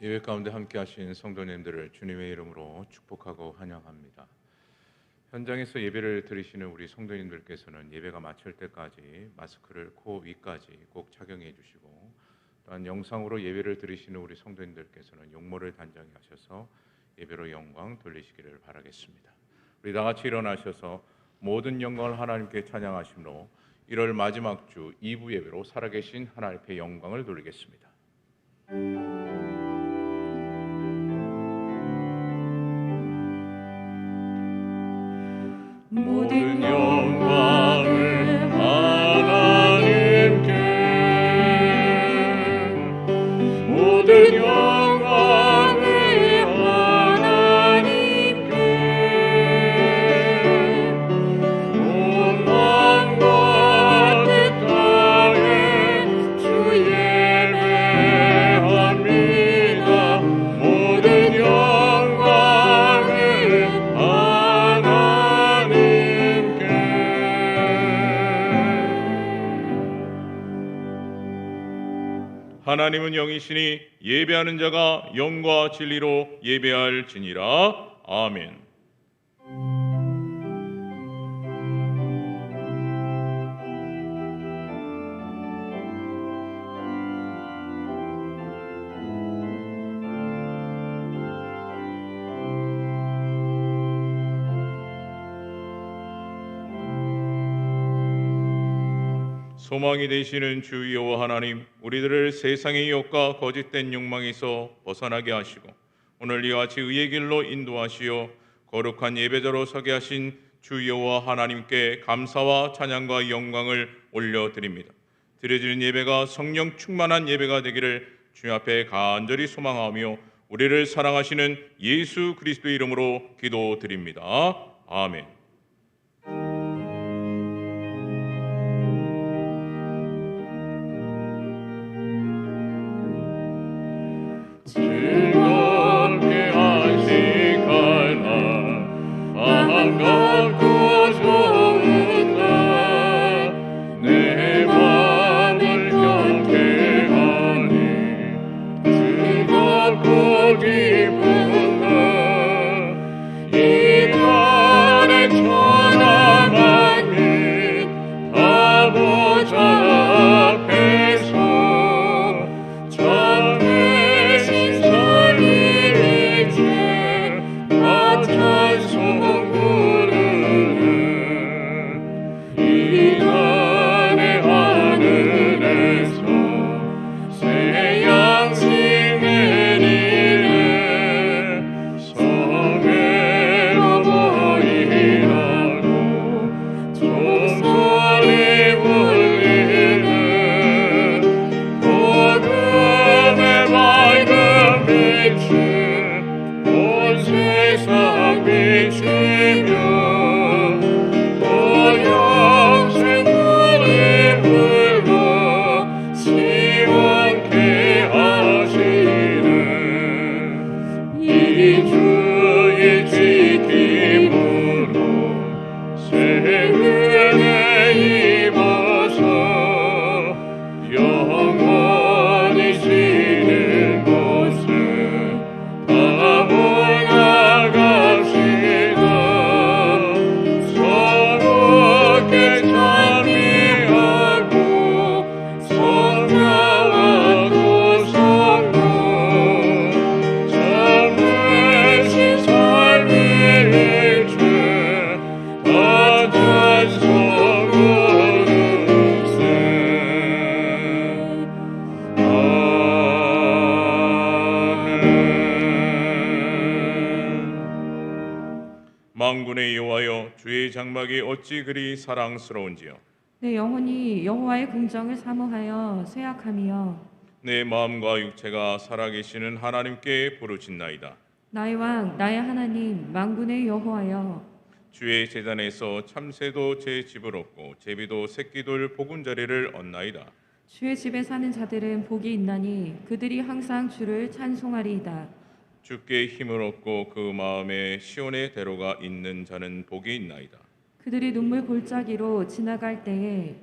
예배 가운데 함께 하신 성도님들을 주님의 이름으로 축복하고 환영합니다. 현장에서 예배를 드리시는 우리 성도님들께서는 예배가 마칠 때까지 마스크를 코 위까지 꼭 착용해 주시고, 또한 영상으로 예배를 드리시는 우리 성도님들께서는 용모를 단장히 하셔서 예배로 영광 돌리시기를 바라겠습니다. 우리 다 같이 일어나셔서 모든 영광을 하나님께 찬양하심으로 1월 마지막 주 2부 예배로 살아계신 하나님의 영광을 돌리겠습니다. 모든 영광을 하나님께, 모든 영광을 하나님께, 온 마음과 뜻 다해 주 예배합니다. 모든 영광을 하나님은 영이시니 예배하는 자가 영과 진리로 예배할지니라. 아멘. 소망이 되시는 주 여호와 하나님, 우리들을 세상의 유혹과 거짓된 욕망에서 벗어나게 하시고 오늘 이와 같이 의의 길로 인도하시어 거룩한 예배자로 서게 하신 주 여호와 하나님께 감사와 찬양과 영광을 올려드립니다. 드려지는 예배가 성령 충만한 예배가 되기를 주님 앞에 간절히 소망하며 우리를 사랑하시는 예수 그리스도의 이름으로 기도드립니다. 아멘. 즐겁게 안식할 날, 반갑고 좋은 날, 내 맘을 경배하니 즐겁고 기쁜 날, 이 날의 천하 만민 아버지 앞에서 온 세상 비추며 또 영생물을 불러 시원케 하시는 이 주의 지킴으로 새 은혜 입어서 영원히 지는 곳에 나아갑시다. 서럽게 찬미하고 성자와 도성로 참으신 삶을 주 다 찬송하는세. 만군의 여호와여, 주의 장막이 어찌 그리 사랑스러운지요. 내 영혼이 여호와의 긍정을 사모하여 쇠약함이여. 내 마음과 육체가 살아계시는 하나님께 부르짖나이다. 나의 왕 나의 하나님 만군의 여호와여, 주의 제단에서 참새도 제 집을 얻고 제비도 새끼들 보금자리를 얻나이다. 주의 집에 사는 자들은 복이 있나니 그들이 항상 주를 찬송하리이다. 주께 힘을 얻고 그 마음에 시온의 대로가 있는 자는 복이 있나이다. 그들이 눈물 골짜기로 지나갈 때에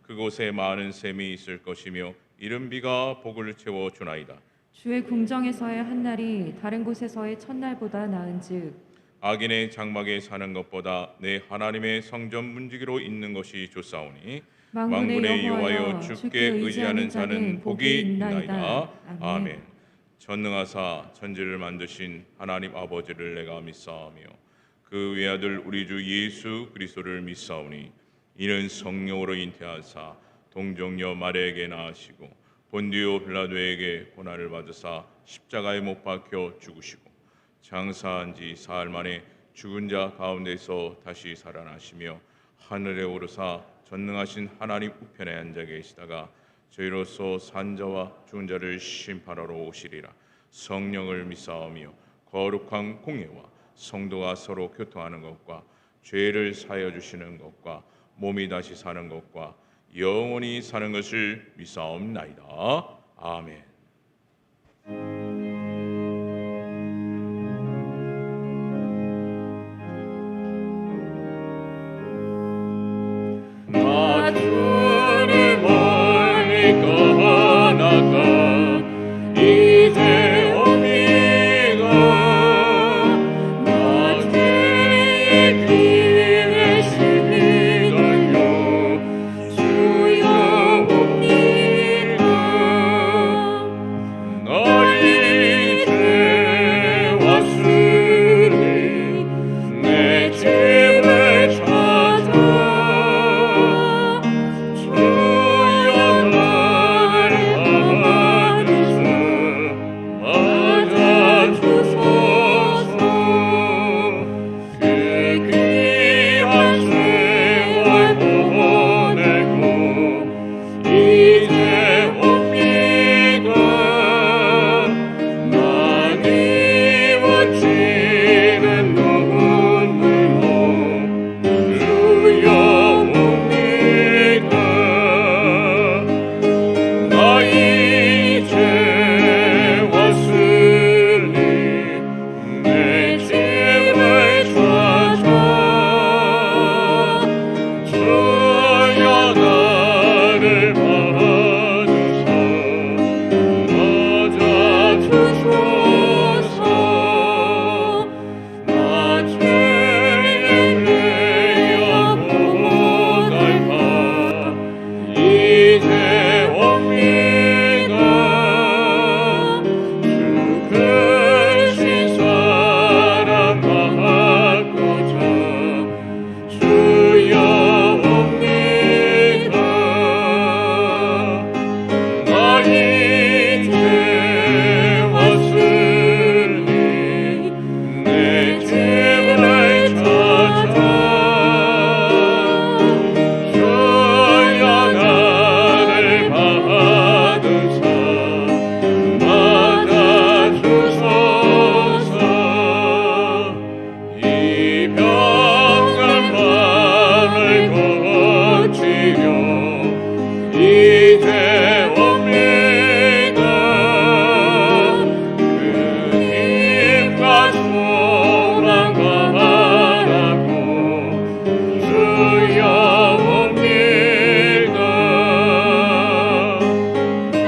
그곳에 많은 샘이 있을 것이며 이른 비가 복을 채워 주나이다. 주의 궁정에서의 한 날이 다른 곳에서의 첫날보다 나은즉 악인의 장막에 사는 것보다 내 하나님의 성전 문지기로 있는 것이 좋사오니 만군의 여호와여 주께 의지하는 자는 복이 있나이다. 아멘. 전능하사 천지를 만드신 하나님 아버지를 내가 믿사오며 그 외아들 우리 주 예수 그리스도를 믿사오니 이는 성령으로 잉태하사 동정녀 마리아에게 낳으시고 본디오 빌라도에게 고난을 받으사 십자가에 못 박혀 죽으시고 장사한 지 사흘 만에 죽은 자 가운데서 다시 살아나시며 하늘에 오르사 전능하신 하나님 우편에 앉아 계시다가 저희로서 산자와 죽은 자를 심판하러 오시리라. 성령을 믿사오며 거룩한 공예와 성도가 서로 교통하는 것과 죄를 사하여 주시는 것과 몸이 다시 사는 것과 영원히 사는 것을 믿사옵나이다. 아멘. 나 주를 멀리 떠나가 이제 옵니다. 나 주의 길에 심히 돌려 주여 옵니다. 나 이제 왔으니 내 집을 찾아 주여 나를 안으사 맞아주소서. 그 귀한 세월 보내고 이제 옵니다. 많이 멋지는 눈물로 주여 옵니다. 나 이제 왔으니 내 집을 찾아 주여 나를 받으사 맞아주소서. 나 죄의 레야 못할까 이제 옵니다. 주 크신 사랑하고자 주여 옵니다. 나 이제 왔으니 내 집을 찾아 주여 나를 받으사 맞아주소서. 이 병든 밤을 거치며 이제 옵니다. 그 힘과 소망 바라고 주여 옵니다.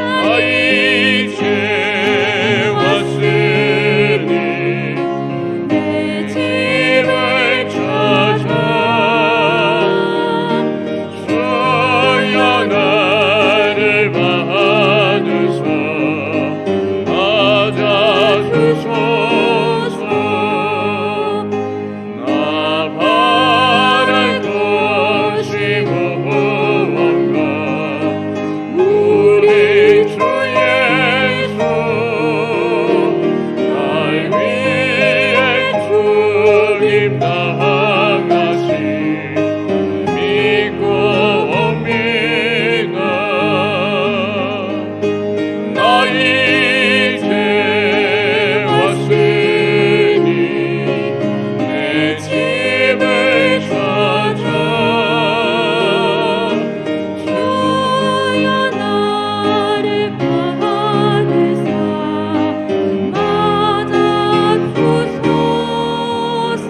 나 이제 왔으니 내 집을 찾아 주여 나를 받으사 맞아주소서. 나 바랄 것이 무언가 우리 주 예수 날 위해 죽임 당하시 믿고 옵니다. 나 이제 왔으니 내 집을 찾아 주여 나를 받으사 맞아주소서.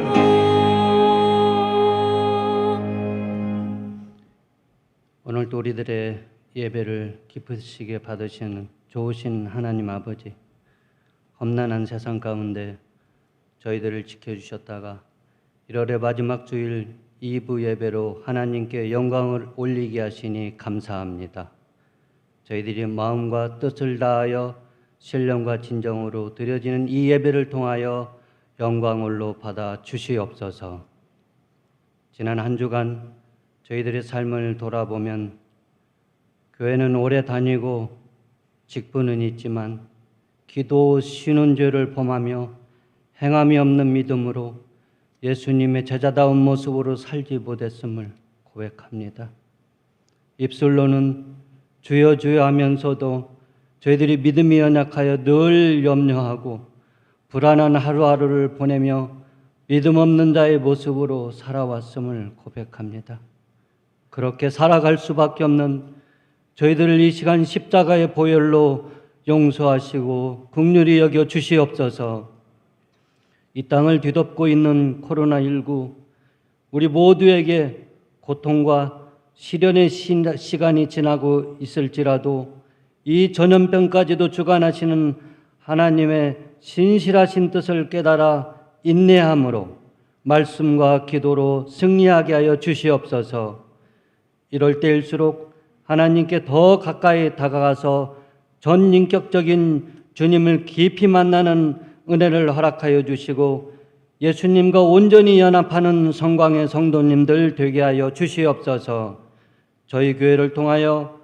오늘도 우리들의 예배를 기쁘시게 받으시는 좋으신 하나님 아버지, 험난한 세상 가운데 저희들을 지켜주셨다가 1월의 마지막 주일 2부 예배로 하나님께 영광을 올리게 하시니 감사합니다. 저희들이 마음과 뜻을 다하여 신령과 진정으로 드려지는 이 예배를 통하여 영광을로 받아 주시옵소서. 지난 한 주간 저희들의 삶을 돌아보면 교회는 오래 다니고 직분은 있지만 기도 쉬는 죄를 범하며 행함이 없는 믿음으로 예수님의 제자다운 모습으로 살지 못했음을 고백합니다. 입술로는 주여 주여 하면서도 저희들이 믿음이 연약하여 늘 염려하고 불안한 하루하루를 보내며 믿음 없는 자의 모습으로 살아왔음을 고백합니다. 그렇게 살아갈 수밖에 없는 저희들을 이 시간 십자가의 보혈로 용서하시고 긍휼히 여겨 주시옵소서. 이 땅을 뒤덮고 있는 코로나19, 우리 모두에게 고통과 시련의 시간이 지나고 있을지라도 이 전염병까지도 주관하시는 하나님의 신실하신 뜻을 깨달아 인내함으로 말씀과 기도로 승리하게 하여 주시옵소서. 이럴 때일수록 하나님께 더 가까이 다가가서 전인격적인 주님을 깊이 만나는 은혜를 허락하여 주시고 예수님과 온전히 연합하는 성광의 성도님들 되게 하여 주시옵소서. 저희 교회를 통하여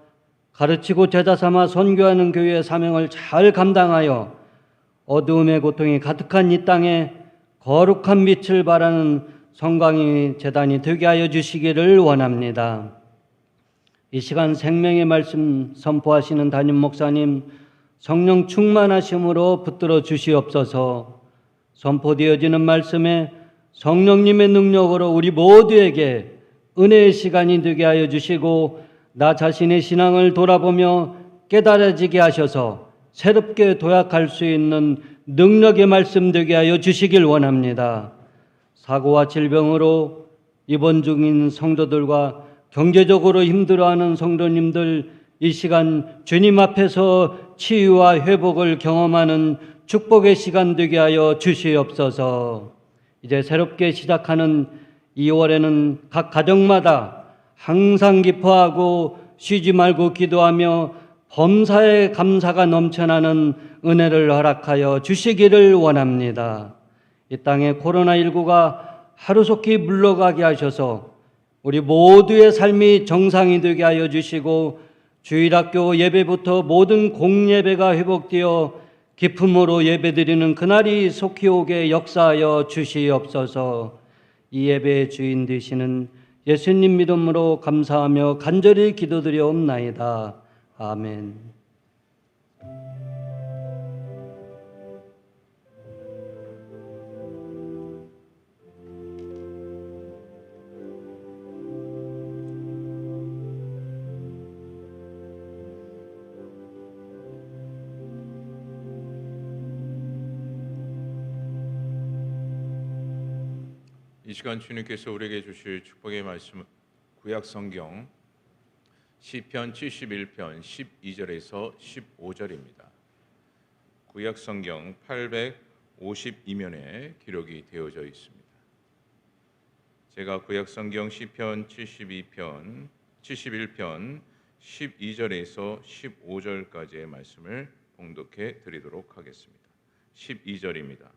가르치고 제자 삼아 선교하는 교회의 사명을 잘 감당하여 어두움의 고통이 가득한 이 땅에 거룩한 빛을 발하는 성광의 재단이 되게 하여 주시기를 원합니다. 이 시간 생명의 말씀 선포하시는 담임 목사님 성령 충만하심으로 붙들어 주시옵소서. 선포되어지는 말씀에 성령님의 능력으로 우리 모두에게 은혜의 시간이 되게 하여 주시고 나 자신의 신앙을 돌아보며 깨달아지게 하셔서 새롭게 도약할 수 있는 능력의 말씀 되게 하여 주시길 원합니다. 사고와 질병으로 입원 중인 성도들과 경제적으로 힘들어하는 성도님들 이 시간 주님 앞에서 치유와 회복을 경험하는 축복의 시간 되게 하여 주시옵소서. 이제 새롭게 시작하는 2월에는 각 가정마다 항상 기뻐하고 쉬지 말고 기도하며 범사에 감사가 넘쳐나는 은혜를 허락하여 주시기를 원합니다. 이 땅에 코로나19가 하루속히 물러가게 하셔서 우리 모두의 삶이 정상이 되게 하여 주시고 주일학교 예배부터 모든 공예배가 회복되어 기쁨으로 예배드리는 그날이 속히 오게 역사하여 주시옵소서. 이 예배의 주인 되시는 예수님 믿음으로 감사하며 간절히 기도드려옵나이다. 아멘. 이 시간 주님께서 우리에게 주실 축복의 말씀 구약 성경 시편 71편 12절에서 15절입니다. 구약 성경 852면에 기록이 되어져 있습니다. 제가 구약 성경 시편 71편 12절에서 15절까지의 말씀을 봉독해 드리도록 하겠습니다. 12절입니다.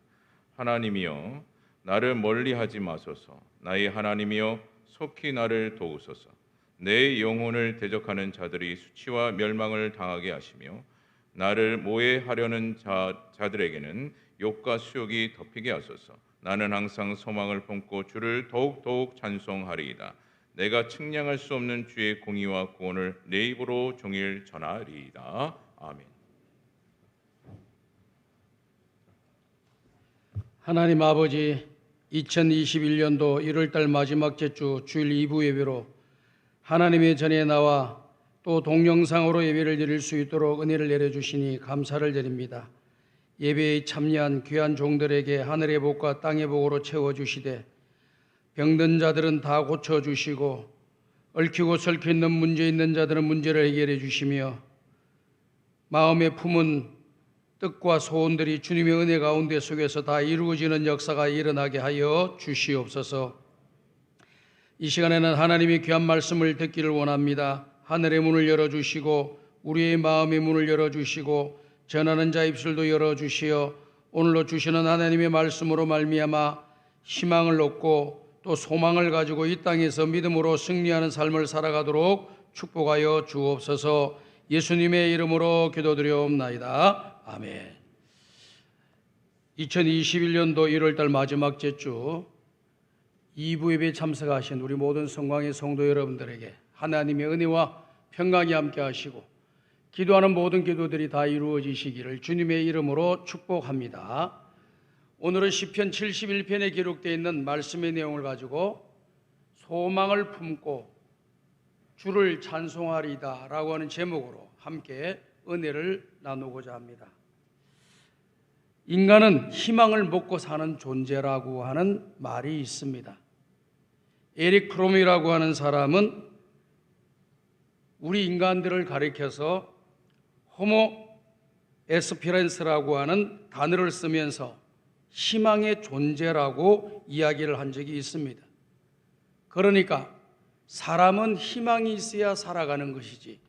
하나님이여 나를 멀리하지 마소서. 나의 하나님이여 속히 나를 도우소서. 내 영혼을 대적하는 자들이 수치와 멸망을 당하게 하시며 나를 모해하려는 자들에게는 욕과 수욕이 덮이게 하소서. 나는 항상 소망을 품고 주를 더욱 찬송하리이다. 내가 측량할 수 없는 주의 공의와 구원을 내 입으로 종일 전하리이다. 아멘. 하나님 아버지, 2021년도 1월달 마지막 주 주일 2부 예배로 하나님의 전에 나와 또 동영상으로 예배를 드릴 수 있도록 은혜를 내려주시니 감사를 드립니다. 예배에 참여한 귀한 종들에게 하늘의 복과 땅의 복으로 채워주시되 병든 자들은 다 고쳐주시고 얽히고 설켜 있는 문제 있는 자들은 문제를 해결해 주시며 마음에 품은 뜻과 소원들이 주님의 은혜 가운데 속에서 다 이루어지는 역사가 일어나게 하여 주시옵소서. 이 시간에는 하나님의 귀한 말씀을 듣기를 원합니다. 하늘의 문을 열어주시고 우리의 마음의 문을 열어주시고 전하는 자 입술도 열어주시어 오늘로 주시는 하나님의 말씀으로 말미암아 희망을 얻고 또 소망을 가지고 이 땅에서 믿음으로 승리하는 삶을 살아가도록 축복하여 주옵소서. 예수님의 이름으로 기도드리옵나이다. 아멘. 2021년도 1월달 마지막 제주 2부 예배에 참석하신 우리 모든 성광의 성도 여러분들에게 하나님의 은혜와 평강이 함께 하시고 기도하는 모든 기도들이 다 이루어지시기를 주님의 이름으로 축복합니다. 오늘은 시편 71편에 기록되어 있는 말씀의 내용을 가지고 소망을 품고 주를 찬송하리다 라고 하는 제목으로 함께 은혜를 나누고자 합니다. 인간은 희망을 먹고 사는 존재라고 하는 말이 있습니다. 에릭 프롬이라고 하는 사람은 우리 인간들을 가리켜서 호모 에스피렌스라고 하는 단어를 쓰면서 희망의 존재라고 이야기를 한 적이 있습니다. 그러니까 사람은 희망이 있어야 살아가는 것이지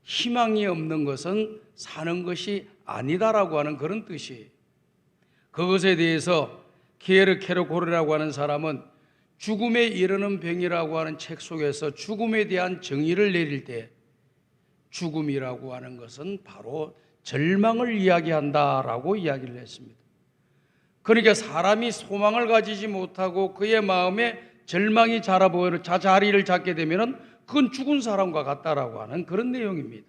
희망이 없는 것은 사는 것이 아니다라고 하는 그런 뜻이에요. 그것에 대해서 키에르 케르고르라고 하는 사람은 죽음에 이르는 병이라고 하는 책 속에서 죽음에 대한 정의를 내릴 때 죽음이라고 하는 것은 바로 절망을 이야기한다라고 이야기를 했습니다. 그러니까 사람이 소망을 가지지 못하고 그의 마음에 절망이 자리를 잡게 되면 그건 죽은 사람과 같다라고 하는 그런 내용입니다.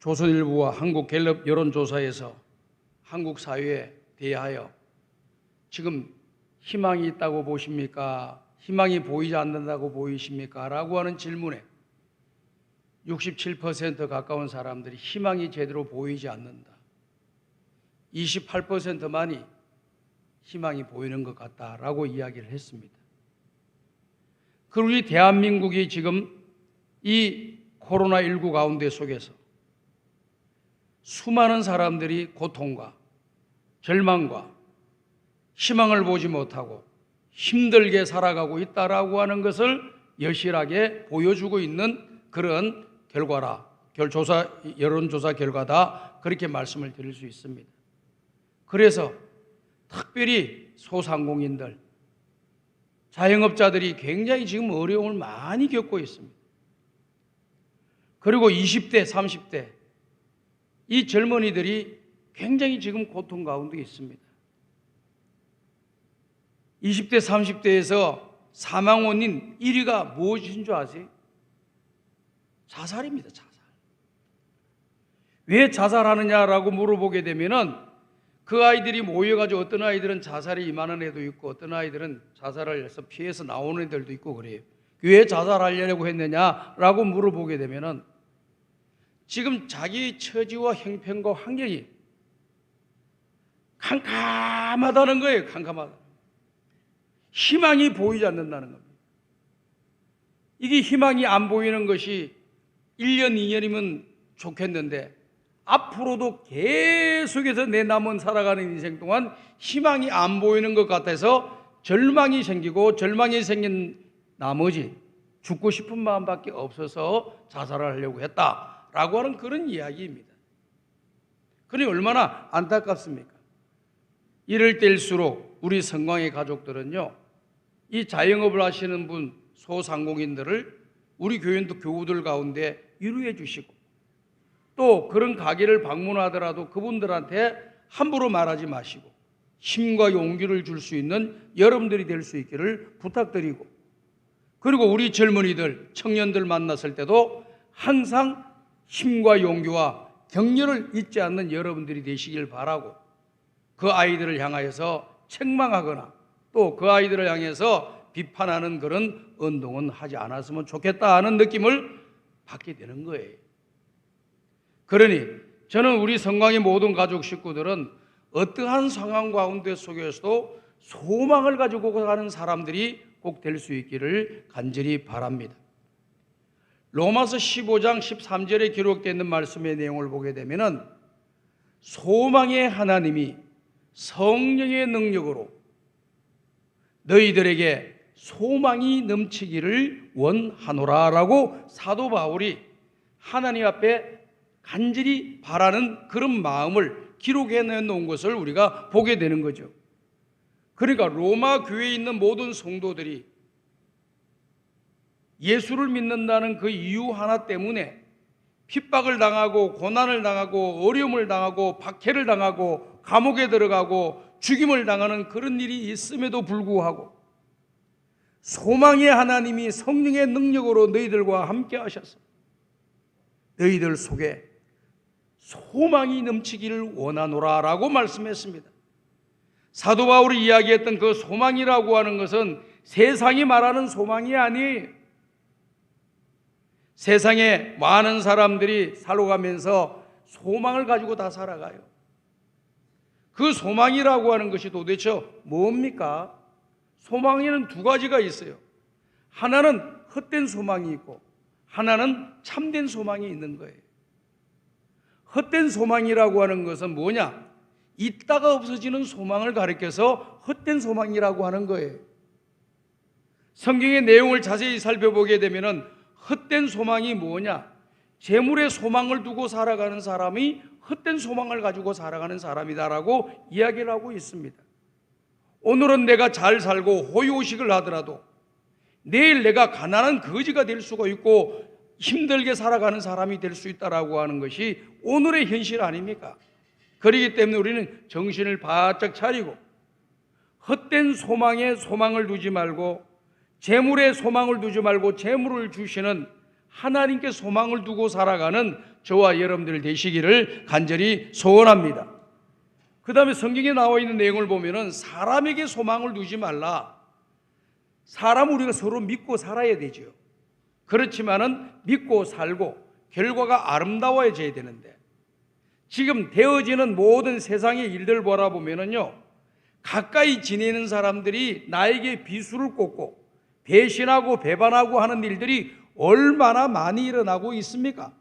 조선일보와 한국갤럽 여론조사에서 한국 사회에 대하여 지금 희망이 있다고 보십니까? 희망이 보이지 않는다고 보이십니까? 라고 하는 질문에 67% 가까운 사람들이 희망이 제대로 보이지 않는다. 28%만이 희망이 보이는 것 같다라고 이야기를 했습니다. 그리고 우리 대한민국이 지금 이 코로나19 가운데 속에서 수많은 사람들이 고통과 절망과 희망을 보지 못하고 힘들게 살아가고 있다라고 하는 것을 여실하게 보여주고 있는 그런 결과라. 여론조사 결과다. 그렇게 말씀을 드릴 수 있습니다. 그래서 특별히 소상공인들, 자영업자들이 굉장히 지금 어려움을 많이 겪고 있습니다. 그리고 20대, 30대 이 젊은이들이 굉장히 지금 고통 가운데 있습니다. 20대, 30대에서 사망 원인 1위가 무엇인 줄 아세요? 자살입니다. 자살. 왜 자살하느냐라고 물어보게 되면은 그 아이들이 모여가지고 어떤 아이들은 자살에 임하는 애도 있고 어떤 아이들은 자살을 해서 피해서 나오는 애들도 있고 그래요. 왜 자살하려고 했느냐라고 물어보게 되면은 지금 자기 처지와 형편과 환경이 캄캄하다는 거예요. 캄캄하다. 희망이 보이지 않는다는 겁니다. 이게 희망이 안 보이는 것이 1년, 2년이면 좋겠는데 앞으로도 계속해서 내 남은 살아가는 인생 동안 희망이 안 보이는 것 같아서 절망이 생기고 절망이 생긴 나머지 죽고 싶은 마음밖에 없어서 자살을 하려고 했다라고 하는 그런 이야기입니다. 그러니 얼마나 안타깝습니까? 이럴 때일수록 우리 성광의 가족들은요, 이 자영업을 하시는 분, 소상공인들을 우리 교우들 가운데 위로해 주시고 또 그런 가게를 방문하더라도 그분들한테 함부로 말하지 마시고 힘과 용기를 줄 수 있는 여러분들이 될 수 있기를 부탁드리고, 그리고 우리 젊은이들, 청년들 만났을 때도 항상 힘과 용기와 격려를 잊지 않는 여러분들이 되시길 바라고, 그 아이들을 향하여서 책망하거나 또 그 아이들을 향해서 비판하는 그런 운동은 하지 않았으면 좋겠다 하는 느낌을 받게 되는 거예요. 그러니 저는 우리 성광의 모든 가족 식구들은 어떠한 상황 가운데 속에서도 소망을 가지고 가는 사람들이 꼭 될 수 있기를 간절히 바랍니다. 로마서 15장 13절에 기록되어 있는 말씀의 내용을 보게 되면은 소망의 하나님이 성령의 능력으로 너희들에게 소망이 넘치기를 원하노라라고 사도 바울이 하나님 앞에 간절히 바라는 그런 마음을 기록해 놓은 것을 우리가 보게 되는 거죠. 그러니까 로마 교회에 있는 모든 성도들이 예수를 믿는다는 그 이유 하나 때문에 핍박을 당하고 고난을 당하고 어려움을 당하고 박해를 당하고 감옥에 들어가고 죽임을 당하는 그런 일이 있음에도 불구하고 소망의 하나님이 성령의 능력으로 너희들과 함께 하셔서 너희들 속에 소망이 넘치기를 원하노라 라고 말씀했습니다. 사도 바울이 이야기했던 그 소망이라고 하는 것은 세상이 말하는 소망이 아니에요. 세상에 많은 사람들이 살아가면서 소망을 가지고 다 살아가요. 그 소망이라고 하는 것이 도대체 뭡니까? 소망에는 두 가지가 있어요. 하나는 헛된 소망이 있고 하나는 참된 소망이 있는 거예요. 헛된 소망이라고 하는 것은 뭐냐? 있다가 없어지는 소망을 가리켜서 헛된 소망이라고 하는 거예요. 성경의 내용을 자세히 살펴보게 되면은 헛된 소망이 뭐냐? 재물의 소망을 두고 살아가는 사람이 헛된 소망을 가지고 살아가는 사람이다라고 이야기를 하고 있습니다. 오늘은 내가 잘 살고 호의호식을 하더라도 내일 내가 가난한 거지가 될 수가 있고 힘들게 살아가는 사람이 될 수 있다라고 하는 것이 오늘의 현실 아닙니까? 그렇기 때문에 우리는 정신을 바짝 차리고 헛된 소망에 소망을 두지 말고 재물에 소망을 두지 말고 재물을 주시는 하나님께 소망을 두고 살아가는 저와 여러분들 되시기를 간절히 소원합니다. 그 다음에 성경에 나와 있는 내용을 보면은 사람에게 소망을 두지 말라. 사람 우리가 서로 믿고 살아야 되죠. 그렇지만은 믿고 살고 결과가 아름다워져야 되는데 지금 되어지는 모든 세상의 일들 보라 보면은요, 가까이 지내는 사람들이 나에게 비수를 꽂고 배신하고 배반하고 하는 일들이 얼마나 많이 일어나고 있습니까?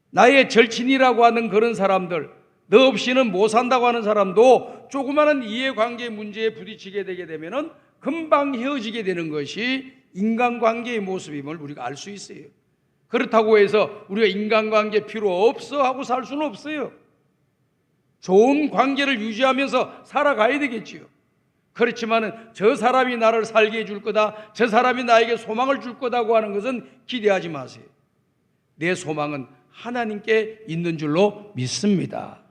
나의 절친이라고 하는 그런 사람들, 너 없이는 못 산다고 하는 사람도 조그마한 이해관계 문제에 부딪히게 되게 되면은 금방 헤어지게 되는 것이 인간관계의 모습임을 우리가 알 수 있어요. 그렇다고 해서 우리가 인간관계 필요 없어 하고 살 수는 없어요. 좋은 관계를 유지하면서 살아가야 되겠지요. 그렇지만은 저 사람이 나를 살게 해줄 거다, 저 사람이 나에게 소망을 줄 거다고 하는 것은 기대하지 마세요. 내 소망은 하나님께 있는 줄로 믿습니다.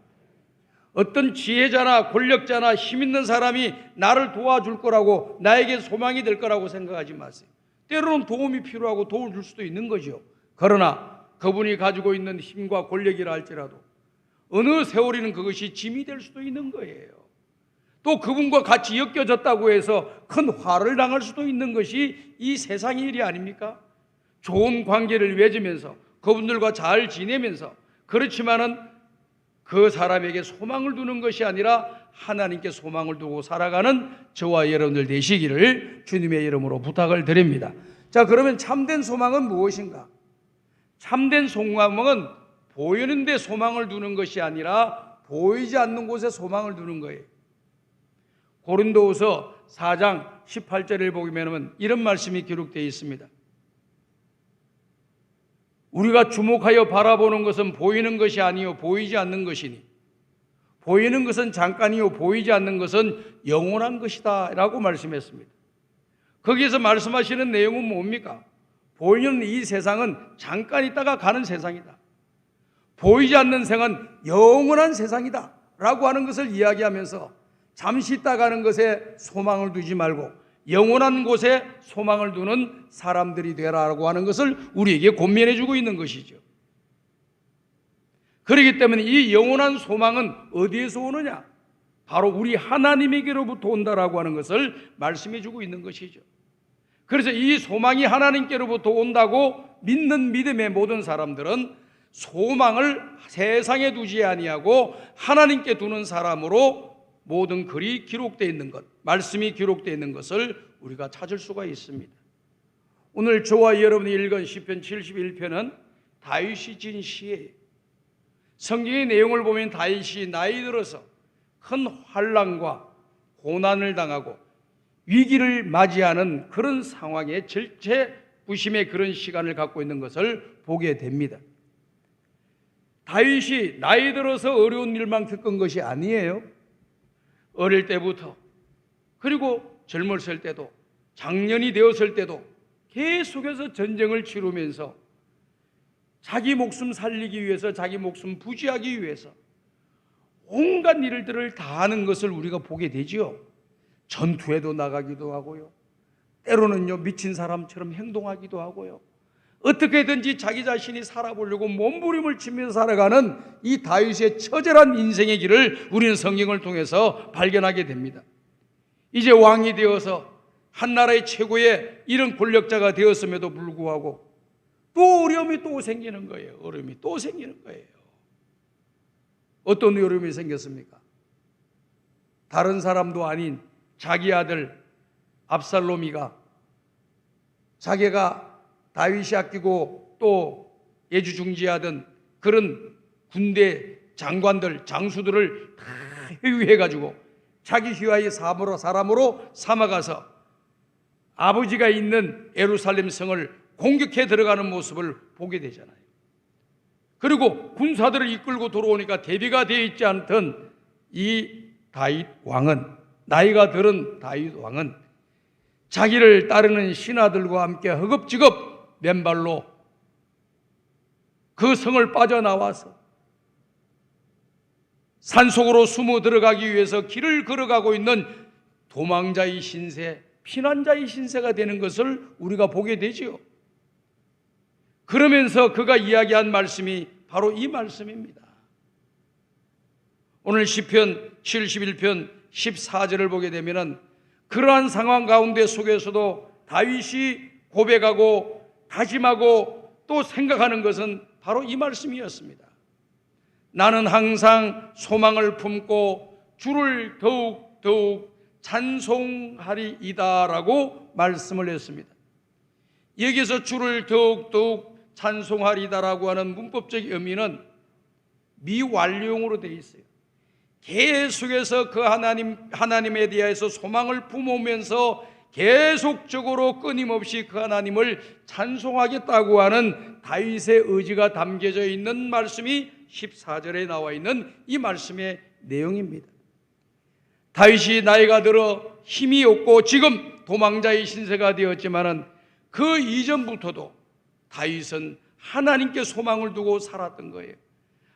어떤 지혜자나 권력자나 힘 있는 사람이 나를 도와줄 거라고, 나에게 소망이 될 거라고 생각하지 마세요. 때로는 도움이 필요하고 도움을 줄 수도 있는 거죠. 그러나 그분이 가지고 있는 힘과 권력이라 할지라도 어느 세월에는 그것이 짐이 될 수도 있는 거예요. 또 그분과 같이 엮여졌다고 해서 큰 화를 당할 수도 있는 것이 이 세상의 일이 아닙니까? 좋은 관계를 맺으면서 그분들과 잘 지내면서, 그렇지만은 그 사람에게 소망을 두는 것이 아니라 하나님께 소망을 두고 살아가는 저와 여러분들 되시기를 주님의 이름으로 부탁을 드립니다. 자, 그러면 참된 소망은 무엇인가? 참된 소망은 보이는 데 소망을 두는 것이 아니라 보이지 않는 곳에 소망을 두는 거예요. 고린도후서 4장 18절을 보면 이런 말씀이 기록되어 있습니다. 우리가 주목하여 바라보는 것은 보이는 것이 아니요 보이지 않는 것이니 보이는 것은 잠깐이요 보이지 않는 것은 영원한 것이다 라고 말씀했습니다. 거기에서 말씀하시는 내용은 뭡니까? 보이는 이 세상은 잠깐 있다가 가는 세상이다. 보이지 않는 생은 영원한 세상이다 라고 하는 것을 이야기하면서 잠시 있다 가는 것에 소망을 두지 말고 영원한 곳에 소망을 두는 사람들이 되라고 하는 것을 우리에게 권면해 주고 있는 것이죠. 그렇기 때문에 이 영원한 소망은 어디에서 오느냐? 바로 우리 하나님에게로부터 온다라고 하는 것을 말씀해 주고 있는 것이죠. 그래서 이 소망이 하나님께로부터 온다고 믿는 믿음의 모든 사람들은 소망을 세상에 두지 아니하고 하나님께 두는 사람으로 모든 글이 기록되어 있는 것, 말씀이 기록되어 있는 것을 우리가 찾을 수가 있습니다. 오늘 저와 여러분이 읽은 시편 71편은 다윗이 진 시예요. 성경의 내용을 보면 다윗이 나이 들어서 큰 환난과 고난을 당하고 위기를 맞이하는 그런 상황에 절체부심의 그런 시간을 갖고 있는 것을 보게 됩니다. 다윗이 나이 들어서 어려운 일만 겪은 것이 아니에요. 어릴 때부터, 그리고 젊었을 때도, 장년이 되었을 때도 계속해서 전쟁을 치르면서 자기 목숨 살리기 위해서, 자기 목숨 부지하기 위해서 온갖 일들을 다 하는 것을 우리가 보게 되지요. 전투에도 나가기도 하고요, 때로는요 미친 사람처럼 행동하기도 하고요, 어떻게든지 자기 자신이 살아보려고 몸부림을 치면서 살아가는 이 다윗의 처절한 인생의 길을 우리는 성경을 통해서 발견하게 됩니다. 이제 왕이 되어서 한 나라의 최고의 이런 권력자가 되었음에도 불구하고 또 어려움이 또 생기는 거예요. 어려움이 또 생기는 거예요. 어떤 어려움이 생겼습니까? 다른 사람도 아닌 자기 아들 압살롬이가 자기가 다윗이 아끼고 또 애주중지하던 그런 군대 장관들, 장수들을 다 회유해가지고 자기 휘하의 사람으로 삼아가서 아버지가 있는 예루살렘 성을 공격해 들어가는 모습을 보게 되잖아요. 그리고 군사들을 이끌고 들어오니까 대비가 되어 있지 않던 이 다윗 왕은, 나이가 들은 다윗 왕은 자기를 따르는 신하들과 함께 허겁지겁 맨발로 그 성을 빠져나와서 산속으로 숨어 들어가기 위해서 길을 걸어가고 있는 도망자의 신세, 피난자의 신세가 되는 것을 우리가 보게 되지요. 그러면서 그가 이야기한 말씀이 바로 이 말씀입니다. 오늘 시편 71편 14절을 보게 되면은 그러한 상황 가운데 속에서도 다윗이 고백하고 다짐하고 또 생각하는 것은 바로 이 말씀이었습니다. 나는 항상 소망을 품고 주를 더욱 찬송하리이다라고 말씀을 했습니다. 여기서 주를 더욱 찬송하리다라고 하는 문법적 의미는 미완료형으로 되어 있어요. 계속해서 그 하나님에 대해서 소망을 품으면서 계속적으로 끊임없이 그 하나님을 찬송하겠다고 하는 다윗의 의지가 담겨져 있는 말씀이 14절에 나와 있는 이 말씀의 내용입니다. 다윗이 나이가 들어 힘이 없고 지금 도망자의 신세가 되었지만은 그 이전부터도 다윗은 하나님께 소망을 두고 살았던 거예요.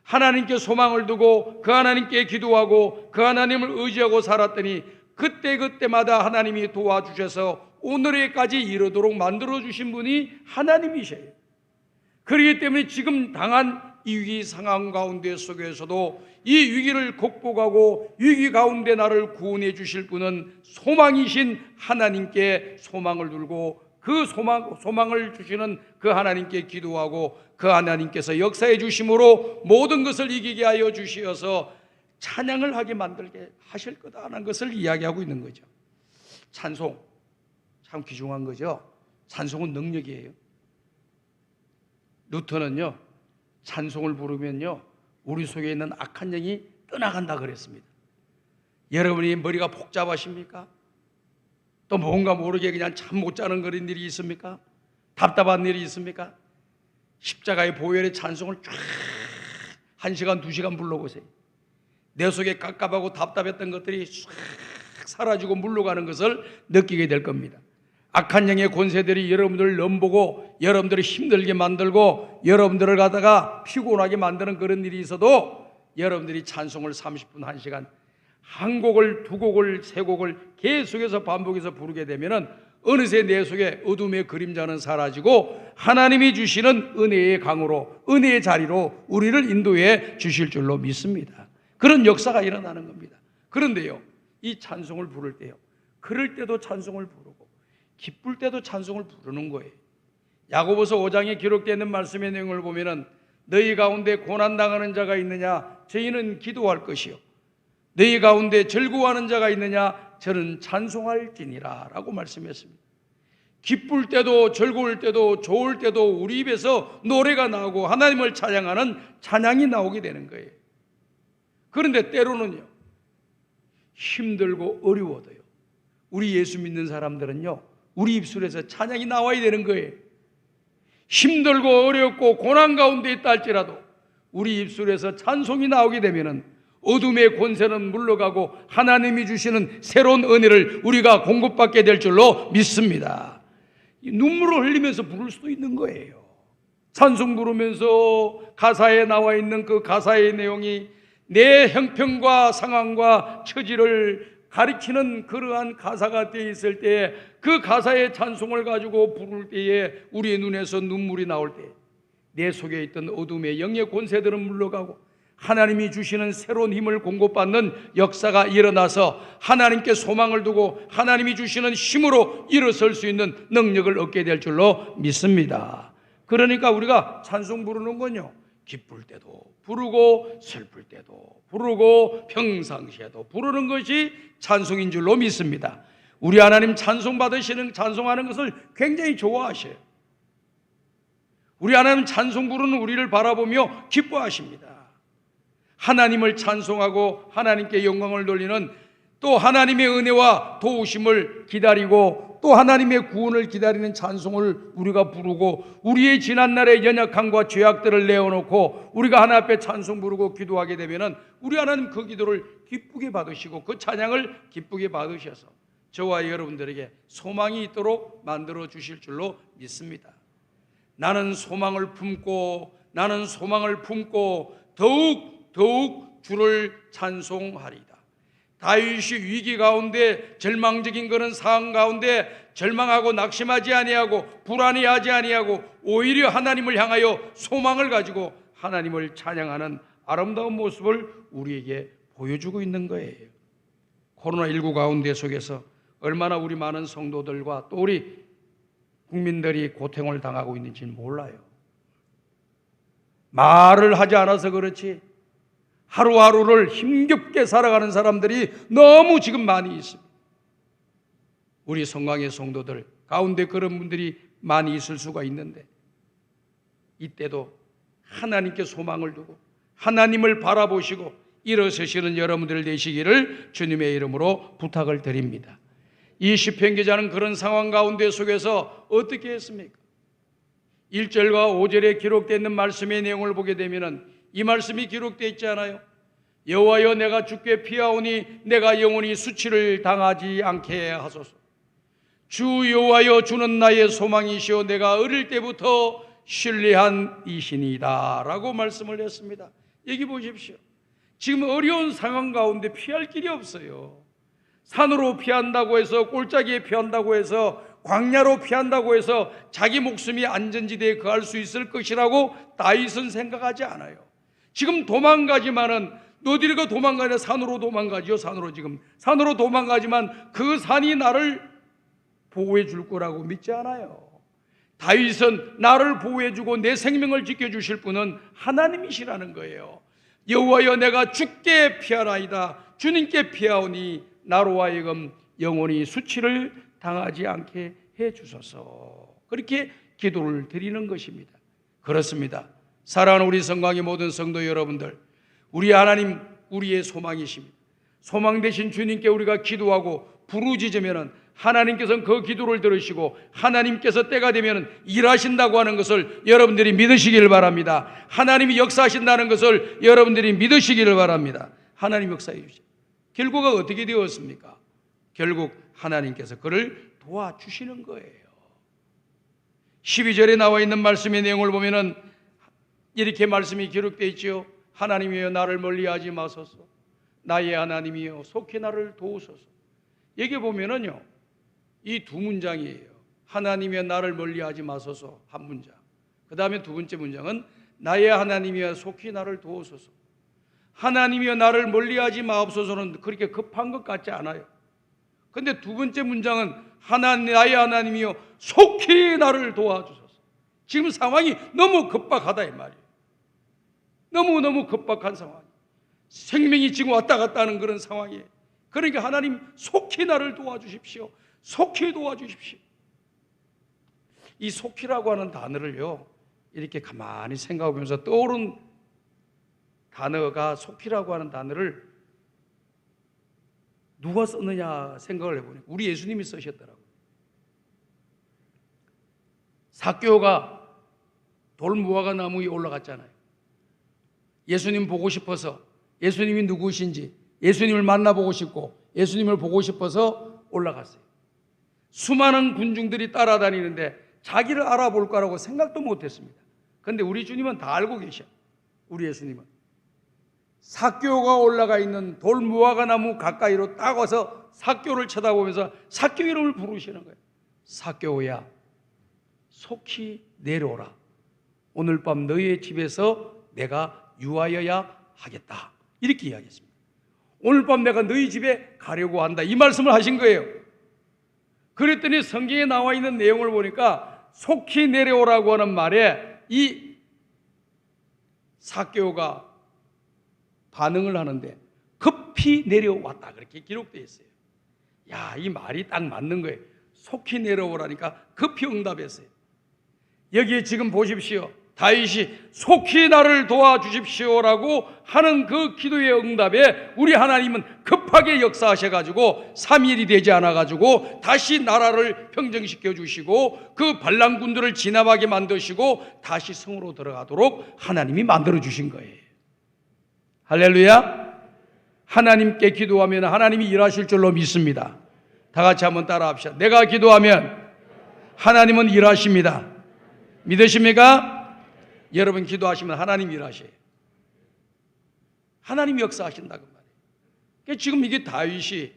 하나님께 소망을 두고 그 하나님께 기도하고 그 하나님을 의지하고 살았더니 그때마다 하나님이 도와주셔서 오늘에까지 이르도록 만들어주신 분이 하나님이셔요. 그렇기 때문에 지금 당한 이 위기 상황 가운데 속에서도 이 위기를 극복하고 위기 가운데 나를 구원해 주실 분은 소망이신 하나님께 소망을 두고 그 소망을 주시는 그 하나님께 기도하고 그 하나님께서 역사해 주심으로 모든 것을 이기게 하여 주시어서 찬양을 하게 만들게 하실 거다라는 것을 이야기하고 있는 거죠. 찬송, 참 귀중한 거죠. 찬송은 능력이에요. 루터는요, 찬송을 부르면요 우리 속에 있는 악한 영이 떠나간다 그랬습니다. 여러분이 머리가 복잡하십니까? 또 뭔가 모르게 그냥 잠 못 자는 그런 일이 있습니까? 답답한 일이 있습니까? 십자가의 보혈의 찬송을 쫙 1시간 2시간 불러보세요. 내 속에 깝깝하고 답답했던 것들이 싹 사라지고 물러가는 것을 느끼게 될 겁니다. 악한 영의 권세들이 여러분들을 넘보고 여러분들을 힘들게 만들고 여러분들을 갖다가 피곤하게 만드는 그런 일이 있어도 여러분들이 찬송을 30분 1시간 한 곡을 두 곡을 세 곡을 계속해서 반복해서 부르게 되면은 어느새 내 속에 어둠의 그림자는 사라지고 하나님이 주시는 은혜의 강으로 은혜의 자리로 우리를 인도해 주실 줄로 믿습니다. 그런 역사가 일어나는 겁니다. 그런데요, 이 찬송을 부를 때요, 그럴 때도 찬송을 부르고 기쁠 때도 찬송을 부르는 거예요. 야고보서 5장에 기록되어 있는 말씀의 내용을 보면은 너희 가운데 고난당하는 자가 있느냐 저희는 기도할 것이요 너희 가운데 즐거워하는 자가 있느냐 저는 찬송할지니라 라고 말씀했습니다. 기쁠 때도 즐거울 때도 좋을 때도 우리 입에서 노래가 나오고 하나님을 찬양하는 찬양이 나오게 되는 거예요. 그런데 때로는요, 힘들고 어려워도요, 우리 예수 믿는 사람들은요, 우리 입술에서 찬양이 나와야 되는 거예요. 힘들고 어렵고 고난 가운데 있다 할지라도 우리 입술에서 찬송이 나오게 되면은 어둠의 권세는 물러가고 하나님이 주시는 새로운 은혜를 우리가 공급받게 될 줄로 믿습니다. 눈물을 흘리면서 부를 수도 있는 거예요. 찬송 부르면서 가사에 나와 있는 그 가사의 내용이 내 형편과 상황과 처지를 가리키는 그러한 가사가 되어 있을 때, 그 가사의 찬송을 가지고 부를 때에 우리의 눈에서 눈물이 나올 때 내 속에 있던 어둠의 영의 권세들은 물러가고 하나님이 주시는 새로운 힘을 공급받는 역사가 일어나서 하나님께 소망을 두고 하나님이 주시는 힘으로 일어설 수 있는 능력을 얻게 될 줄로 믿습니다. 그러니까 우리가 찬송 부르는 건요, 기쁠 때도 부르고 슬플 때도 부르고 평상시에도 부르는 것이 찬송인 줄로 믿습니다. 우리 하나님 찬송하는 것을 굉장히 좋아하셔요. 우리 하나님 찬송 부르는 우리를 바라보며 기뻐하십니다. 하나님을 찬송하고 하나님께 영광을 돌리는, 또 하나님의 은혜와 도우심을 기다리고 또 하나님의 구원을 기다리는 찬송을 우리가 부르고, 우리의 지난날의 연약함과 죄악들을 내어놓고 우리가 하나님 앞에 찬송 부르고 기도하게 되면 우리 하나님 그 기도를 기쁘게 받으시고 그 찬양을 기쁘게 받으셔서 저와 여러분들에게 소망이 있도록 만들어 주실 줄로 믿습니다. 나는 소망을 품고 더욱 주를 찬송하리이다. 다윗이 위기 가운데, 절망적인 그런 상황 가운데 절망하고 낙심하지 아니하고 불안해하지 아니하고 오히려 하나님을 향하여 소망을 가지고 하나님을 찬양하는 아름다운 모습을 우리에게 보여주고 있는 거예요. 코로나19 가운데 속에서 얼마나 우리 많은 성도들과 또 우리 국민들이 고통을 당하고 있는지는 몰라요. 말을 하지 않아서 그렇지 하루하루를 힘겹게 살아가는 사람들이 너무 지금 많이 있습니다. 우리 성광의 성도들 가운데 그런 분들이 많이 있을 수가 있는데, 이때도 하나님께 소망을 두고 하나님을 바라보시고 일어서시는 여러분들 되시기를 주님의 이름으로 부탁을 드립니다. 이 시편 기자는 그런 상황 가운데 속에서 어떻게 했습니까? 1절과 5절에 기록되어 있는 말씀의 내용을 보게 되면 이 말씀이 기록되어 있지 않아요? 여호와여, 내가 주께 피하오니 내가 영원히 수치를 당하지 않게 하소서. 주 여호와여, 주는 나의 소망이시오, 내가 어릴 때부터 신뢰한 이신이다 라고 말씀을 했습니다. 여기 보십시오. 지금 어려운 상황 가운데 피할 길이 없어요. 산으로 피한다고 해서, 골짜기에 피한다고 해서, 광야로 피한다고 해서 자기 목숨이 안전지대에 거할 수 있을 것이라고 다윗은 생각하지 않아요. 지금 도망가지만은, 어디로 도망가냐? 산으로 도망가죠. 산으로 도망가지만 그 산이 나를 보호해 줄 거라고 믿지 않아요. 다윗은 나를 보호해 주고 내 생명을 지켜주실 분은 하나님이시라는 거예요. 여호와여, 내가 주께 피하나이다. 주님께 피하오니 나로 하여금 영원히 수치를 당하지 않게 해 주소서. 그렇게 기도를 드리는 것입니다. 그렇습니다. 사랑하는 우리 성광의 모든 성도 여러분들, 우리 하나님 우리의 소망이십니다. 소망 되신 주님께 우리가 기도하고 부르짖으면 하나님께서는 그 기도를 들으시고 하나님께서 때가 되면 일하신다고 하는 것을 여러분들이 믿으시기를 바랍니다. 하나님이 역사하신다는 것을 여러분들이 믿으시기를 바랍니다. 하나님 역사해 주십시오. 결과가 어떻게 되었습니까? 결국 하나님께서 그를 도와주시는 거예요. 12절에 나와 있는 말씀의 내용을 보면은 이렇게 말씀이 기록되어 있죠. 하나님이여, 나를 멀리하지 마소서. 나의 하나님이여, 속히 나를 도우소서. 여기 보면은요, 이 두 문장이에요. 하나님이여, 나를 멀리하지 마소서, 한 문장. 그 다음에 두 번째 문장은 나의 하나님이여, 속히 나를 도우소서. 하나님이여, 나를 멀리하지 마옵소서는 그렇게 급한 것 같지 않아요. 그런데 두 번째 문장은 나의 하나님이여, 속히 나를 도와주소서. 지금 상황이 너무 급박하다 이 말이에요. 너무너무 급박한 상황, 생명이 지금 왔다 갔다 하는 그런 상황이에요. 그러니까 하나님 속히 나를 도와주십시오. 속히 도와주십시오. 이 속히라고 하는 단어를요, 이렇게 가만히 생각해보면서 떠오른 단어가 속히라고 하는 단어를 누가 썼느냐 생각을 해보니 우리 예수님이 쓰셨더라고요. 삭개오가 돌무화과 나무 위에 올라갔잖아요. 예수님 보고 싶어서, 예수님이 누구신지 예수님을 만나보고 싶고 예수님을 보고 싶어서 올라갔어요. 수많은 군중들이 따라다니는데 자기를 알아볼 거라고 생각도 못했습니다. 그런데 우리 주님은 다 알고 계셔. 우리 예수님은 삭개오가 올라가 있는 돌무화과 나무 가까이로 딱 와서 삭개오를 쳐다보면서 삭개오 이름을 부르시는 거예요. 삭개오야, 속히 내려오라. 오늘 밤 너희의 집에서 내가 유하여야 하겠다. 이렇게 이야기했습니다. 오늘 밤 내가 너희 집에 가려고 한다. 이 말씀을 하신 거예요. 그랬더니 성경에 나와 있는 내용을 보니까 속히 내려오라고 하는 말에 이 삭개오가 반응을 하는데 급히 내려왔다. 그렇게 기록되어 있어요. 야, 이 말이 딱 맞는 거예요. 속히 내려오라니까 급히 응답했어요. 여기에 지금 보십시오. 다윗이 속히 나를 도와주십시오라고 하는 그 기도의 응답에 우리 하나님은 급하게 역사하셔가지고 3일이 되지 않아가지고 다시 나라를 평정시켜 주시고 그 반란군들을 진압하게 만드시고 다시 성으로 들어가도록 하나님이 만들어 주신 거예요. 할렐루야. 하나님께 기도하면 하나님이 일하실 줄로 믿습니다. 다 같이 한번 따라 합시다. 내가 기도하면 하나님은 일하십니다. 믿으십니까? 여러분 기도하시면 하나님 일하셔요. 하나님 역사하신다고 말이에요. 그러니까 지금 이게 다윗이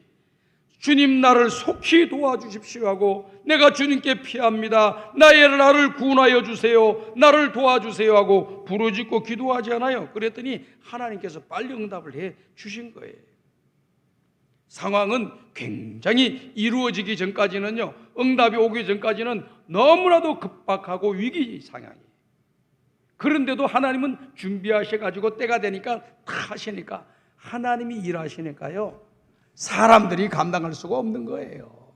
주님 나를 속히 도와주십시오 하고 내가 주님께 피합니다. 나를 구원하여 주세요. 나를 도와주세요 하고 부르짖고 기도하지 않아요. 그랬더니 하나님께서 빨리 응답을 해 주신 거예요. 상황은 굉장히 이루어지기 전까지는요, 응답이 오기 전까지는 너무나도 급박하고 위기 상황이에요. 그런데도 하나님은 준비하셔가지고 때가 되니까 다 하시니까 하나님이 일하시니까요, 사람들이 감당할 수가 없는 거예요.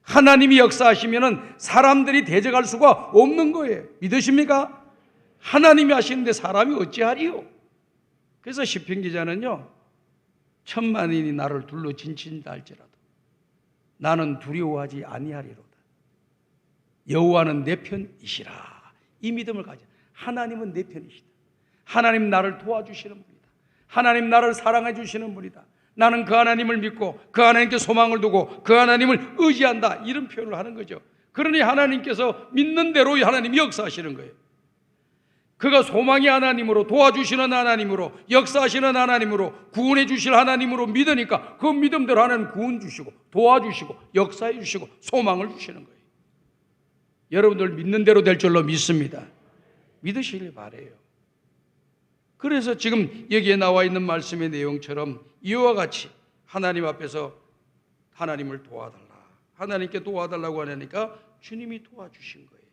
하나님이 역사하시면은 사람들이 대적할 수가 없는 거예요. 믿으십니까? 하나님이 하시는데 사람이 어찌하리요? 그래서 시편 기자는요, 천만인이 나를 둘러 진친다 할지라도 나는 두려워하지 아니하리로다. 여호와는 내 편이시라. 이 믿음을 가져. 하나님은 내 편이시다. 하나님 나를 도와주시는 분이다. 하나님 나를 사랑해 주시는 분이다. 나는 그 하나님을 믿고 그 하나님께 소망을 두고 그 하나님을 의지한다. 이런 표현을 하는 거죠. 그러니 하나님께서 믿는 대로 하나님이 역사하시는 거예요. 그가 소망의 하나님으로, 도와주시는 하나님으로, 역사하시는 하나님으로, 구원해 주실 하나님으로 믿으니까 그 믿음대로 하나님 구원 주시고 도와주시고 역사해 주시고 소망을 주시는 거예요. 여러분들 믿는 대로 될 줄로 믿습니다. 믿으시길 바라요. 그래서 지금 여기에 나와 있는 말씀의 내용처럼 이와 같이 하나님 앞에서 하나님을 도와달라, 하나님께 도와달라고 하니까 주님이 도와주신 거예요.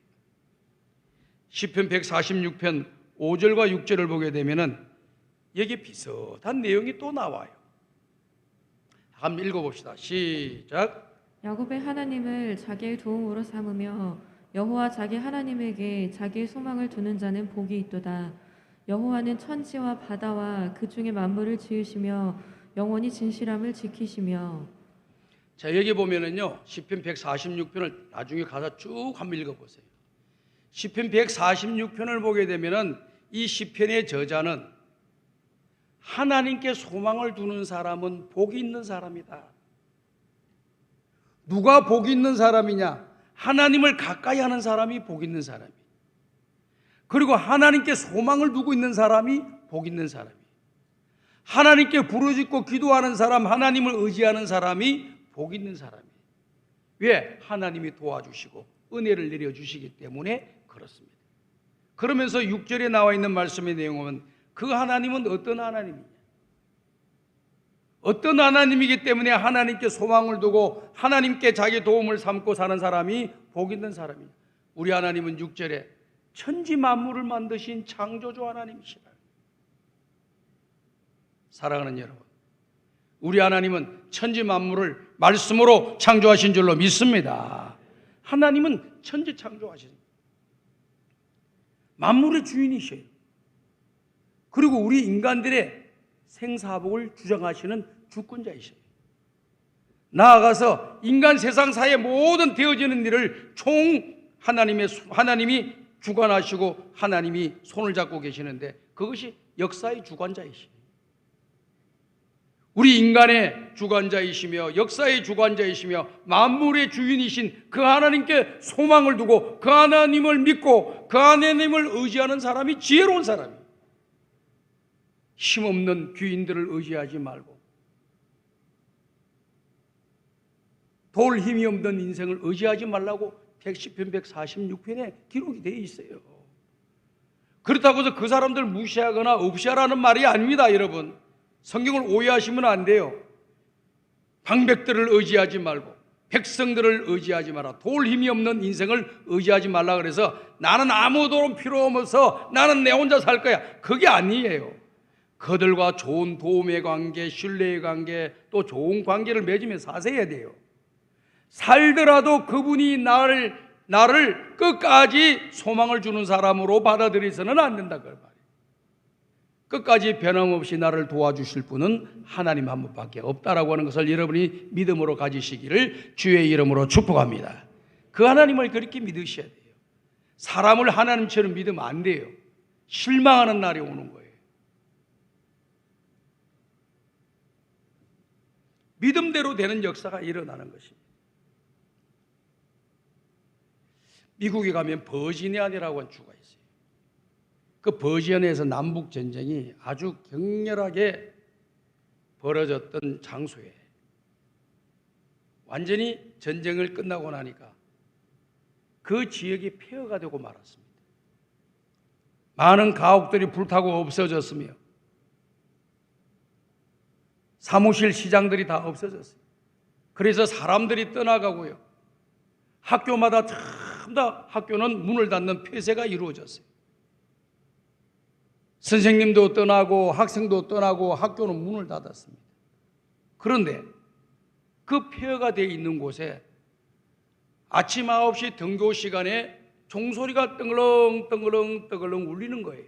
시편 146편 5절과 6절을 보게 되면은 여기 비슷한 내용이 또 나와요. 한번 읽어봅시다. 시작. 야곱의 하나님을 자기의 도움으로 삼으며 여호와 자기 하나님에게 자기의 소망을 두는 자는 복이 있도다. 여호와는 천지와 바다와 그 중에 만물을 지으시며 영원히 진실함을 지키시며. 자, 여기 보면은요, 시편 146편을 나중에 가서 쭉 한번 읽어보세요. 시편 146편을 보게 되면은 이 시편의 저자는 하나님께 소망을 두는 사람은 복이 있는 사람이다. 누가 복이 있는 사람이냐? 하나님을 가까이 하는 사람이 복 있는 사람이. 그리고 하나님께 소망을 두고 있는 사람이 복 있는 사람이. 하나님께 부르짖고 기도하는 사람, 하나님을 의지하는 사람이 복 있는 사람이. 왜? 하나님이 도와주시고 은혜를 내려주시기 때문에 그렇습니다. 그러면서 6절에 나와 있는 말씀의 내용은 그 하나님은 어떤 하나님이냐? 어떤 하나님이기 때문에 하나님께 소망을 두고 하나님께 자기 도움을 삼고 사는 사람이 복 있는 사람이냐? 우리 하나님은 6절에 천지 만물을 만드신 창조주 하나님이시다. 사랑하는 여러분, 우리 하나님은 천지 만물을 말씀으로 창조하신 줄로 믿습니다. 하나님은 천지 창조하신 만물의 주인이셔요. 그리고 우리 인간들의 생사복을 주장하시는 주권자이셔요. 나아가서 인간 세상사의 모든 되어지는 일을 총 하나님이 주관하시고 하나님이 손을 잡고 계시는데 그것이 역사의 주관자이시죠. 우리 인간의 주관자이시며 역사의 주관자이시며 만물의 주인이신 그 하나님께 소망을 두고 그 하나님을 믿고 그 하나님을 의지하는 사람이 지혜로운 사람이에요. 힘없는 귀인들을 의지하지 말고 도울 힘이 없는 인생을 의지하지 말라고 110편 146편에 기록이 되어 있어요. 그렇다고 해서 그 사람들 무시하거나 없이하라는 말이 아닙니다. 여러분, 성경을 오해하시면 안 돼요. 방백들을 의지하지 말고 백성들을 의지하지 마라. 도울 힘이 없는 인생을 의지하지 말라 그래서 나는 아무도 필요 없어서 나는 내 혼자 살 거야. 그게 아니에요. 그들과 좋은 도움의 관계, 신뢰의 관계, 또 좋은 관계를 맺으며 사세야 돼요. 살더라도 그분이 나를 끝까지 소망을 주는 사람으로 받아들여서는 안 된다 그 말이에요. 끝까지 변함없이 나를 도와주실 분은 하나님 한 분밖에 없다라고 하는 것을 여러분이 믿음으로 가지시기를 주의 이름으로 축복합니다. 그 하나님을 그렇게 믿으셔야 돼요. 사람을 하나님처럼 믿으면 안 돼요. 실망하는 날이 오는 거예요. 믿음대로 되는 역사가 일어나는 것입니다. 미국에 가면 버지니아라고 하는 주가 있어요. 그 버지니아에서 남북 전쟁이 아주 격렬하게 벌어졌던 장소에 완전히 전쟁을 끝나고 나니까 그 지역이 폐허가 되고 말았습니다. 많은 가옥들이 불타고 없어졌으며 사무실 시장들이 다 없어졌어요. 그래서 사람들이 떠나가고요. 학교마다 전부 다 학교는 문을 닫는 폐쇄가 이루어졌어요. 선생님도 떠나고 학생도 떠나고 학교는 문을 닫았습니다. 그런데 그 폐허가 되어 있는 곳에 아침 9시 등교 시간에 종소리가 떠글렁 울리는 거예요.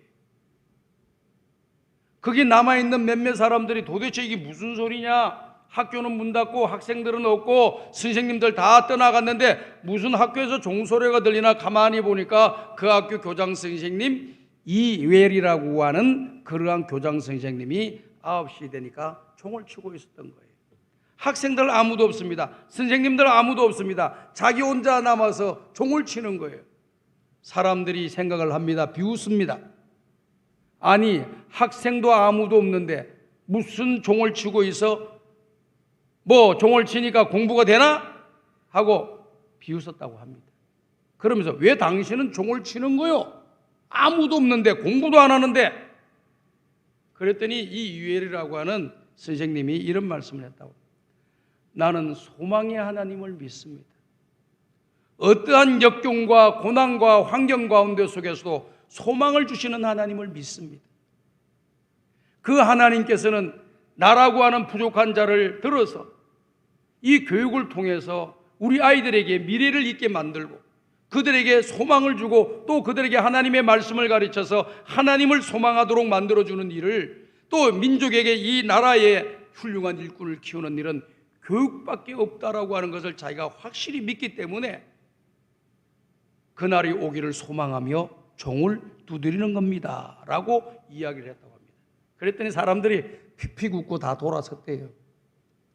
거기 남아있는 몇몇 사람들이 도대체 이게 무슨 소리냐? 학교는 문 닫고 학생들은 없고 선생님들 다 떠나갔는데 무슨 학교에서 종소리가 들리나 가만히 보니까 그 학교 교장 선생님 이웰이라고 하는 그러한 교장 선생님이 9시 되니까 총을 치고 있었던 거예요. 학생들 아무도 없습니다. 선생님들 아무도 없습니다. 자기 혼자 남아서 총을 치는 거예요. 사람들이 생각을 합니다. 비웃습니다. 아니, 학생도 아무도 없는데 무슨 종을 치고 있어? 뭐 종을 치니까 공부가 되나? 하고 비웃었다고 합니다. 그러면서 왜 당신은 종을 치는 거요? 아무도 없는데 공부도 안 하는데. 그랬더니 이 유엘이라고 하는 선생님이 이런 말씀을 했다고. 나는 소망의 하나님을 믿습니다. 어떠한 역경과 고난과 환경 가운데 속에서도 소망을 주시는 하나님을 믿습니다. 그 하나님께서는 나라고 하는 부족한 자를 들어서 이 교육을 통해서 우리 아이들에게 미래를 있게 만들고 그들에게 소망을 주고 또 그들에게 하나님의 말씀을 가르쳐서 하나님을 소망하도록 만들어주는 일을 또 민족에게 이 나라의 훌륭한 일꾼을 키우는 일은 교육밖에 없다라고 하는 것을 자기가 확실히 믿기 때문에 그날이 오기를 소망하며 종을 두드리는 겁니다 라고 이야기를 했다고 합니다. 그랬더니 사람들이 픽픽 웃고 다 돌아섰대요.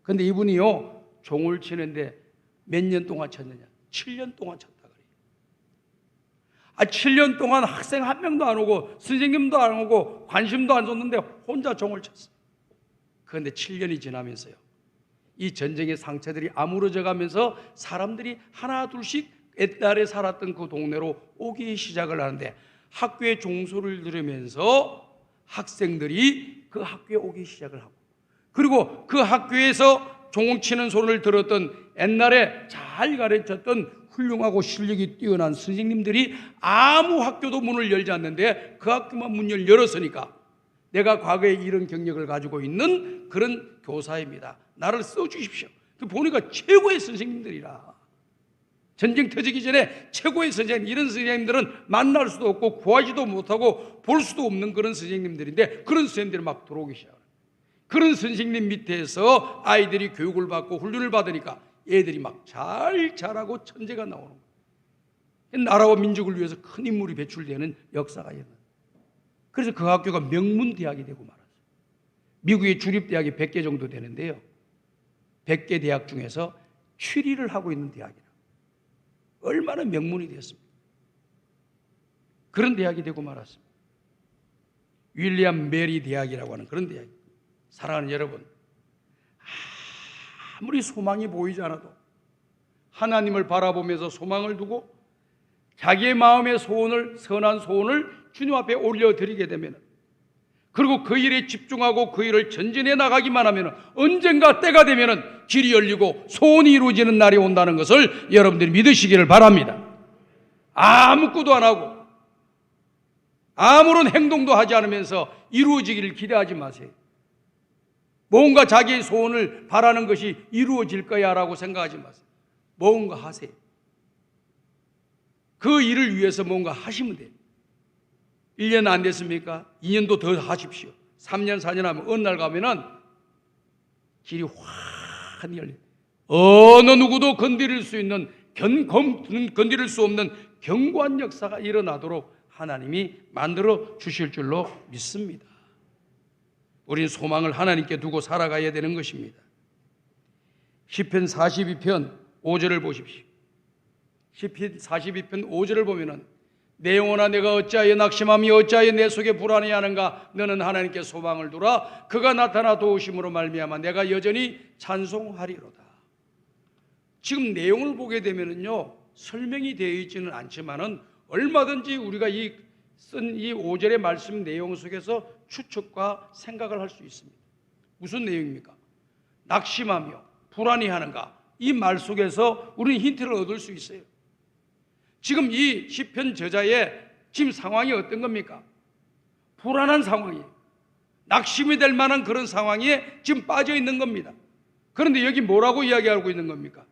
근데 이분이요 종을 치는데 몇 년 동안 쳤느냐? 7년 동안 쳤다 그래요. 7년 동안 학생 한 명도 안 오고 선생님도 안 오고 관심도 안 줬는데 혼자 종을 쳤어요. 그런데 7년이 지나면서요 이 전쟁의 상처들이 아물어져 가면서 사람들이 하나 둘씩 옛날에 살았던 그 동네로 오기 시작을 하는데 학교의 종소리를 들으면서 학생들이 그 학교에 오기 시작을 하고 그리고 그 학교에서 종 치는 소리를 들었던 옛날에 잘 가르쳤던 훌륭하고 실력이 뛰어난 선생님들이 아무 학교도 문을 열지 않는데 그 학교만 문을 열었으니까 내가 과거에 이런 경력을 가지고 있는 그런 교사입니다. 나를 써주십시오. 보니까 최고의 선생님들이라. 전쟁 터지기 전에 최고의 선생님, 이런 선생님들은 만날 수도 없고 구하지도 못하고 볼 수도 없는 그런 선생님들인데 그런 선생님들이 막 들어오기 시작해요. 그런 선생님 밑에서 아이들이 교육을 받고 훈련을 받으니까 애들이 막 잘 자라고 천재가 나오는 거예요. 나라와 민족을 위해서 큰 인물이 배출되는 역사가 있는. 그래서 그 학교가 명문대학이 되고 말았어요. 미국의 주립대학이 100개 정도 되는데요, 100개 대학 중에서 7위를 하고 있는 대학이라. 얼마나 명문이 되었습니까? 그런 대학이 되고 말았습니다. 윌리엄 메리 대학이라고 하는 그런 대학입니다. 사랑하는 여러분, 아무리 소망이 보이지 않아도 하나님을 바라보면서 소망을 두고 자기의 마음의 소원을, 선한 소원을 주님 앞에 올려드리게 되면, 그리고 그 일에 집중하고 그 일을 전진해 나가기만 하면 언젠가 때가 되면 길이 열리고 소원이 이루어지는 날이 온다는 것을 여러분들이 믿으시기를 바랍니다. 아무것도 안 하고 아무런 행동도 하지 않으면서 이루어지기를 기대하지 마세요. 뭔가 자기의 소원을 바라는 것이 이루어질 거야 라고 생각하지 마세요. 뭔가 하세요. 그 일을 위해서 뭔가 하시면 돼요. 1년 안 됐습니까? 2년도 더 하십시오. 3년, 4년 하면 어느 날 가면은 길이 환히 열려요. 어느 누구도 건드릴 수 있는, 건드릴 수 없는 견고한 역사가 일어나도록 하나님이 만들어 주실 줄로 믿습니다. 우리는 소망을 하나님께 두고 살아가야 되는 것입니다. 시편 42편 5절을 보십시오. 시편 42편 5절을 보면은 내 영혼아 내가 어찌하여 낙심하며 어찌하여 내 속에 불안해하는가. 너는 하나님께 소망을 두라. 그가 나타나 도우심으로 말미암아 내가 여전히 찬송하리로다. 지금 내용을 보게 되면은요, 설명이 되어 있지는 않지만은 얼마든지 우리가 쓴 이 5절의 말씀 내용 속에서 추측과 생각을 할 수 있습니다. 무슨 내용입니까? 낙심하며 불안해하는가. 이 말 속에서 우리는 힌트를 얻을 수 있어요. 지금 이 시편 저자의 지금 상황이 어떤 겁니까? 불안한 상황이에요. 낙심이 될 만한 그런 상황에 지금 빠져 있는 겁니다. 그런데 여기 뭐라고 이야기하고 있는 겁니까?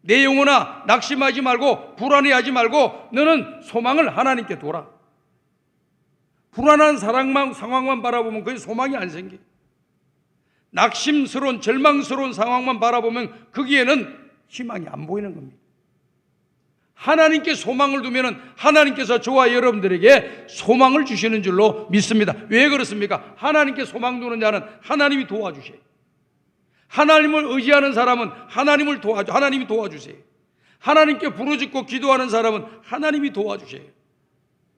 내 영혼아 낙심하지 말고 불안해하지 말고 너는 소망을 하나님께 둬라. 불안한 상황만 바라보면 그게 소망이 안 생겨요. 낙심스러운 절망스러운 상황만 바라보면 거기에는 희망이 안 보이는 겁니다. 하나님께 소망을 두면 하나님께서 저와 여러분들에게 소망을 주시는 줄로 믿습니다. 왜 그렇습니까? 하나님께 소망 두는 자는 하나님이 도와주셔요. 하나님을 의지하는 사람은 하나님이 도와주세요. 하나님께 부르짖고 기도하는 사람은 하나님이 도와주셔요.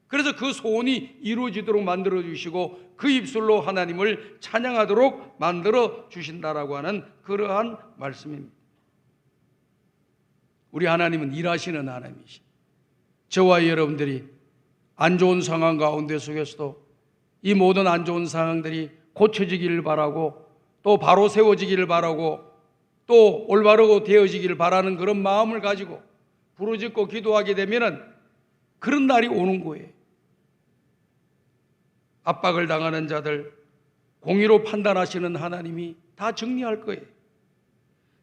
그래서 그 소원이 이루어지도록 만들어 주시고 그 입술로 하나님을 찬양하도록 만들어 주신다라고 하는 그러한 말씀입니다. 우리 하나님은 일하시는 하나님이시죠. 저와 여러분들이 안 좋은 상황 가운데 속에서도 이 모든 안 좋은 상황들이 고쳐지기를 바라고 또 바로 세워지기를 바라고 또 올바르고 되어지기를 바라는 그런 마음을 가지고 부르짖고 기도하게 되면은 그런 날이 오는 거예요. 압박을 당하는 자들, 공의로 판단하시는 하나님이 다 정리할 거예요.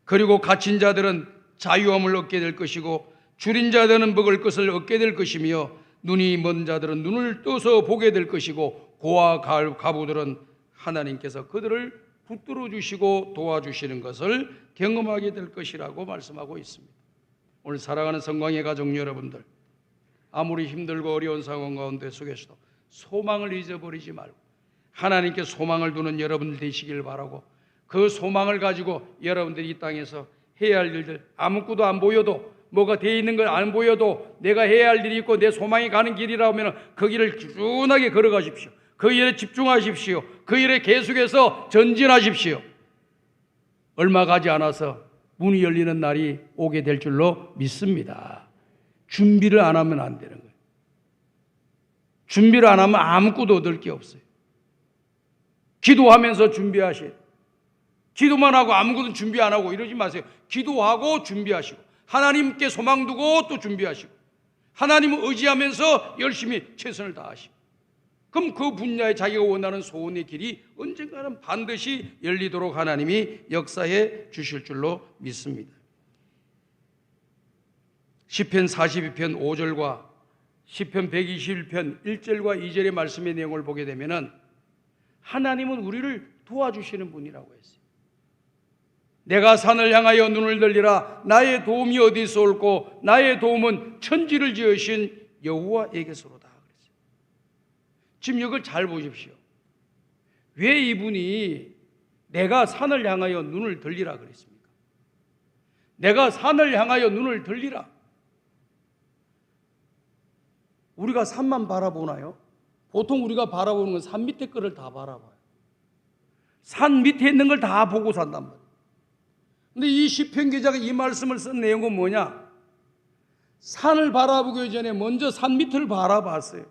그리고 갇힌 자들은 자유함을 얻게 될 것이고 줄인 자들은 먹을 것을 얻게 될 것이며 눈이 먼 자들은 눈을 떠서 보게 될 것이고 고아 가부들은 하나님께서 그들을 붙들어 주시고 도와주시는 것을 경험하게 될 것이라고 말씀하고 있습니다. 오늘 사랑하는 성광의 가족 여러분들, 아무리 힘들고 어려운 상황 가운데 속에서도 소망을 잊어버리지 말고 하나님께 소망을 두는 여러분들 되시길 바라고, 그 소망을 가지고 여러분들이 이 땅에서 해야 할 일들, 아무것도 안 보여도 뭐가 되어 있는 걸 안 보여도 내가 해야 할 일이 있고 내 소망이 가는 길이라고 하면 그 길을 꾸준하게 걸어가십시오. 그 일에 집중하십시오. 그 일에 계속해서 전진하십시오. 얼마 가지 않아서 문이 열리는 날이 오게 될 줄로 믿습니다. 준비를 안 하면 안 되는 거예요. 준비를 안 하면 아무것도 얻을 게 없어요. 기도하면서 준비하셔야 돼요. 기도만 하고 아무것도 준비 안 하고 이러지 마세요. 기도하고 준비하시고 하나님께 소망 두고 또 준비하시고 하나님을 의지하면서 열심히 최선을 다하시고, 그럼 그 분야에 자기가 원하는 소원의 길이 언젠가는 반드시 열리도록 하나님이 역사해 주실 줄로 믿습니다. 시편 42편 5절과 시편 121편 1절과 2절의 말씀의 내용을 보게 되면은 하나님은 우리를 도와주시는 분이라고 했어요. 내가 산을 향하여 눈을 들리라. 나의 도움이 어디서 올고 나의 도움은 천지를 지으신 여호와에게서로다. 그랬어요. 지금 이걸 잘 보십시오. 왜 이분이 내가 산을 향하여 눈을 들리라 그랬습니까? 내가 산을 향하여 눈을 들리라. 우리가 산만 바라보나요? 보통 우리가 바라보는 건 산 밑에 거를 다 바라봐요. 산 밑에 있는 걸 다 보고 산단 말이에요. 근데 이 시편 기자가 이 말씀을 쓴 내용은 뭐냐? 산을 바라보기 전에 먼저 산 밑을 바라봤어요.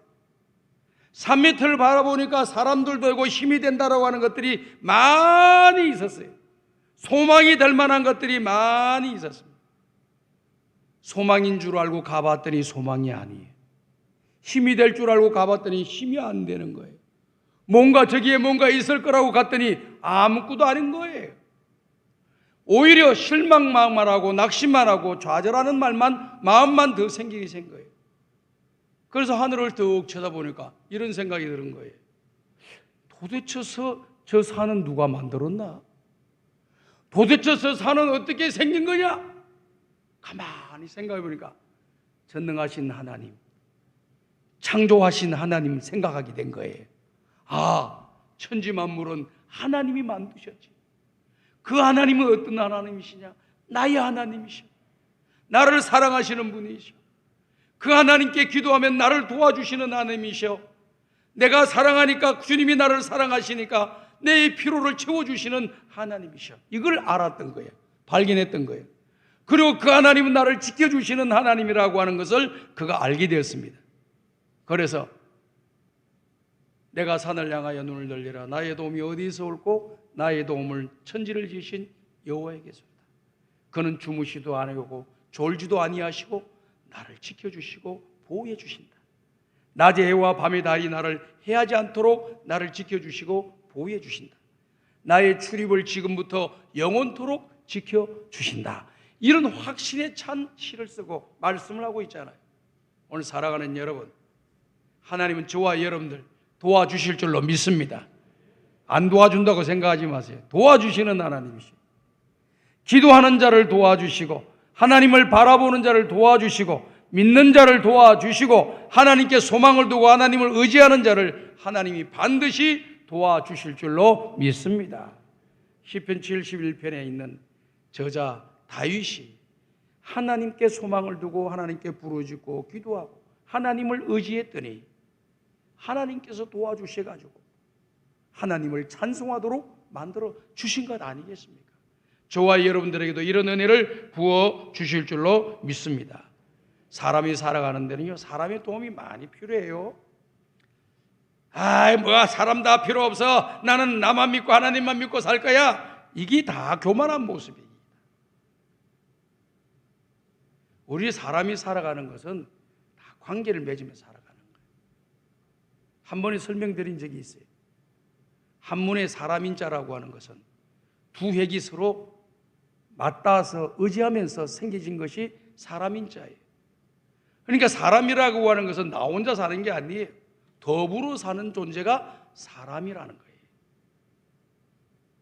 산 밑을 바라보니까 사람들 되고 힘이 된다라고 하는 것들이 많이 있었어요. 소망이 될 만한 것들이 많이 있었습니다. 소망인 줄 알고 가봤더니 소망이 아니에요. 힘이 될 줄 알고 가봤더니 힘이 안 되는 거예요. 저기에 뭔가 있을 거라고 갔더니 아무것도 아닌 거예요. 오히려 실망만 하고 낙심만 하고 좌절하는 마음만 더 생기게 된 거예요. 그래서 하늘을 뚝 쳐다보니까 이런 생각이 드는 거예요. 도대체 저 산은 누가 만들었나? 도대체 저 산은 어떻게 생긴 거냐? 가만히 생각해 보니까 전능하신 하나님, 창조하신 하나님 생각하게 된 거예요. 천지 만물은 하나님이 만드셨지. 그 하나님은 어떤 하나님이시냐? 나의 하나님이시오. 나를 사랑하시는 분이시오. 그 하나님께 기도하면 나를 도와주시는 하나님이시오. 내가 사랑하니까 주님이 나를 사랑하시니까 내 피로를 채워주시는 하나님이시오. 이걸 알았던 거예요. 발견했던 거예요. 그리고 그 하나님은 나를 지켜주시는 하나님이라고 하는 것을 그가 알게 되었습니다. 그래서 내가 산을 향하여 눈을 들리라. 나의 도움이 어디서 올고 나의 도움을 천지를 지으신 여호와에게서다. 그는 주무시도 아니하고 졸지도 아니하시고 나를 지켜주시고 보호해 주신다. 낮의 해와 밤의 달이 나를 해하지 않도록 나를 지켜주시고 보호해 주신다. 나의 출입을 지금부터 영원토록 지켜주신다. 이런 확신에 찬 시를 쓰고 말씀을 하고 있잖아요. 오늘 사랑하는 여러분, 하나님은 저와 여러분들 도와주실 줄로 믿습니다. 안 도와준다고 생각하지 마세요. 도와주시는 하나님이시죠. 기도하는 자를 도와주시고 하나님을 바라보는 자를 도와주시고 믿는 자를 도와주시고 하나님께 소망을 두고 하나님을 의지하는 자를 하나님이 반드시 도와주실 줄로 믿습니다. 시편 71편에 있는 저자 다윗이 하나님께 소망을 두고 하나님께 부르짖고 기도하고 하나님을 의지했더니 하나님께서 도와주셔가지고 하나님을 찬송하도록 만들어 주신 것 아니겠습니까? 저와 여러분들에게도 이런 은혜를 부어 주실 줄로 믿습니다. 사람이 살아가는 데는요, 사람의 도움이 많이 필요해요. 사람 다 필요 없어. 나는 나만 믿고 하나님만 믿고 살 거야. 이게 다 교만한 모습입니다. 우리 사람이 살아가는 것은 다 관계를 맺으며 살아가는 거예요. 한 번에 설명드린 적이 있어요. 한문의 사람인자라고 하는 것은 두 획이 서로 맞닿아서 의지하면서 생겨진 것이 사람인자예요. 그러니까 사람이라고 하는 것은 나 혼자 사는 게 아니에요. 더불어 사는 존재가 사람이라는 거예요.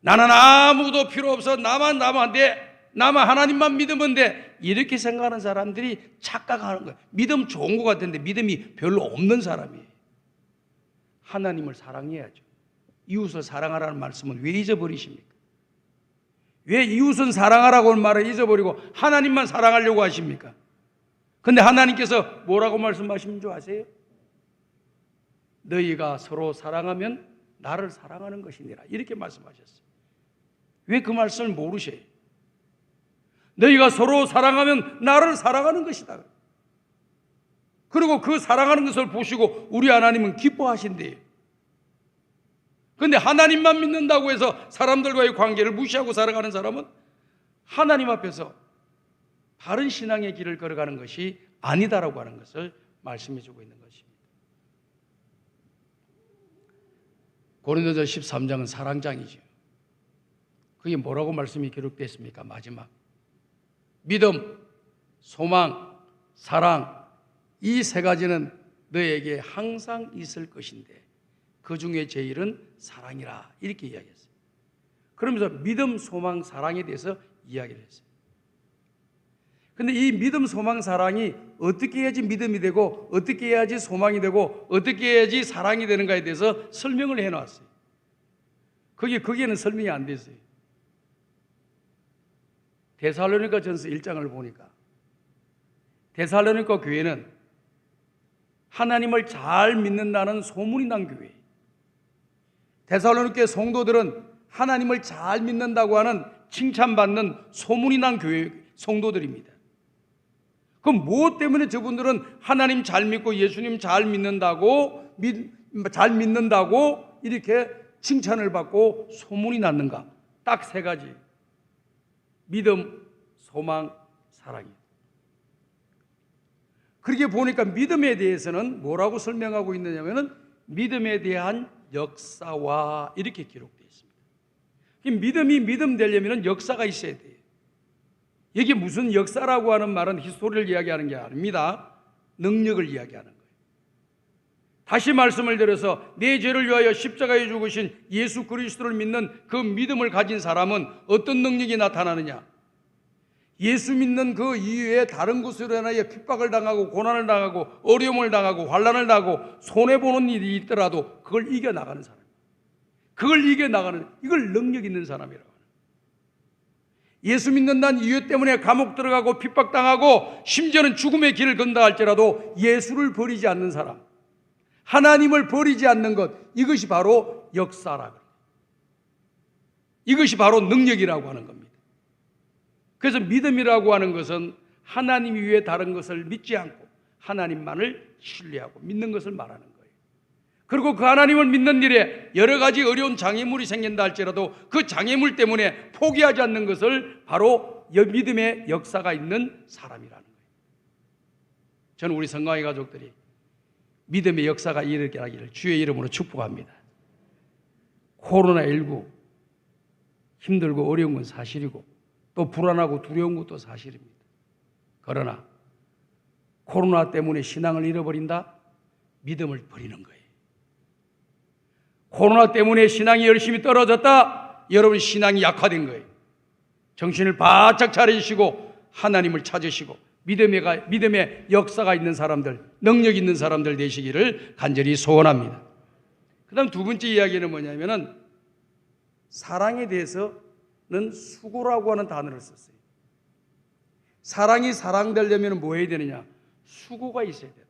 나는 아무도 필요 없어. 나만 돼. 나만 하나님만 믿으면 돼. 이렇게 생각하는 사람들이 착각하는 거예요. 믿음 좋은 것 같은데 믿음이 별로 없는 사람이에요. 하나님을 사랑해야죠. 이웃을 사랑하라는 말씀은 왜 잊어버리십니까? 왜 이웃은 사랑하라고 하는 말을 잊어버리고 하나님만 사랑하려고 하십니까? 근데 하나님께서 뭐라고 말씀하시는 줄 아세요? 너희가 서로 사랑하면 나를 사랑하는 것이니라. 이렇게 말씀하셨어요. 왜 그 말씀을 모르셔요? 너희가 서로 사랑하면 나를 사랑하는 것이다. 그리고 그 사랑하는 것을 보시고 우리 하나님은 기뻐하신대요. 그런데 하나님만 믿는다고 해서 사람들과의 관계를 무시하고 살아가는 사람은 하나님 앞에서 바른 신앙의 길을 걸어가는 것이 아니다라고 하는 것을 말씀해 주고 있는 것입니다. 고린도서 13장은 사랑장이죠. 그게 뭐라고 말씀이 기록되어 있습니까? 마지막 믿음, 소망, 사랑, 이 세 가지는 너에게 항상 있을 것인데 그 중에 제일은 사랑이라, 이렇게 이야기했어요. 그러면서 믿음, 소망, 사랑에 대해서 이야기를 했어요. 근데 이 믿음, 소망, 사랑이 어떻게 해야지 믿음이 되고 어떻게 해야지 소망이 되고 어떻게 해야지 사랑이 되는가에 대해서 설명을 해놨어요. 거기에는 설명이 안 됐어요. 데살로니가 전서 1장을 보니까 데살로니가 교회는 하나님을 잘 믿는다는 소문이 난 교회, 데살로니가 성도들은 하나님을 잘 믿는다고 하는 칭찬받는 소문이 난 교회 성도들입니다. 그럼 무엇 때문에 저분들은 하나님 잘 믿고 예수님 잘 믿는다고 이렇게 칭찬을 받고 소문이 났는가? 딱 세 가지: 믿음, 소망, 사랑이에요. 그렇게 보니까 믿음에 대해서는 뭐라고 설명하고 있느냐면은 믿음에 대한 역사와 이렇게 기록되어 있습니다. 믿음이 믿음 되려면 역사가 있어야 돼요. 여기 무슨 역사라고 하는 말은 히스토리를 이야기하는 게 아닙니다. 능력을 이야기하는 거예요. 다시 말씀을 드려서 내 죄를 위하여 십자가에 죽으신 예수 그리스도를 믿는 그 믿음을 가진 사람은 어떤 능력이 나타나느냐? 예수 믿는 그 이후에 다른 것으로 인하여 핍박을 당하고 고난을 당하고 어려움을 당하고 환난을 당하고 손해보는 일이 있더라도 그걸 이겨나가는 사람, 그걸 이겨나가는, 이걸 능력 있는 사람이라고 하는. 예수 믿는다는 이유 때문에 감옥 들어가고 핍박당하고 심지어는 죽음의 길을 건다 할지라도 예수를 버리지 않는 사람, 하나님을 버리지 않는 것, 이것이 바로 역사라고, 이것이 바로 능력이라고 하는 겁니다. 그래서 믿음이라고 하는 것은 하나님 이외에 다른 것을 믿지 않고 하나님만을 신뢰하고 믿는 것을 말하는 거예요. 그리고 그 하나님을 믿는 일에 여러 가지 어려운 장애물이 생긴다 할지라도 그 장애물 때문에 포기하지 않는 것을 바로 믿음의 역사가 있는 사람이라는 거예요. 저는 우리 성광의 가족들이 믿음의 역사가 일어나게 하기를 주의 이름으로 축복합니다. 코로나19 힘들고 어려운 건 사실이고 또 불안하고 두려운 것도 사실입니다. 그러나 코로나 때문에 신앙을 잃어버린다? 믿음을 버리는 거예요. 코로나 때문에 신앙이 열심히 떨어졌다? 여러분 신앙이 약화된 거예요. 정신을 바짝 차리시고 하나님을 찾으시고 믿음의 역사가 있는 사람들, 능력 있는 사람들 되시기를 간절히 소원합니다. 그 다음 두 번째 이야기는 뭐냐면은 사랑에 대해서는 수고라고 하는 단어를 썼어요. 사랑이 사랑되려면 뭐 해야 되느냐? 수고가 있어야 돼요.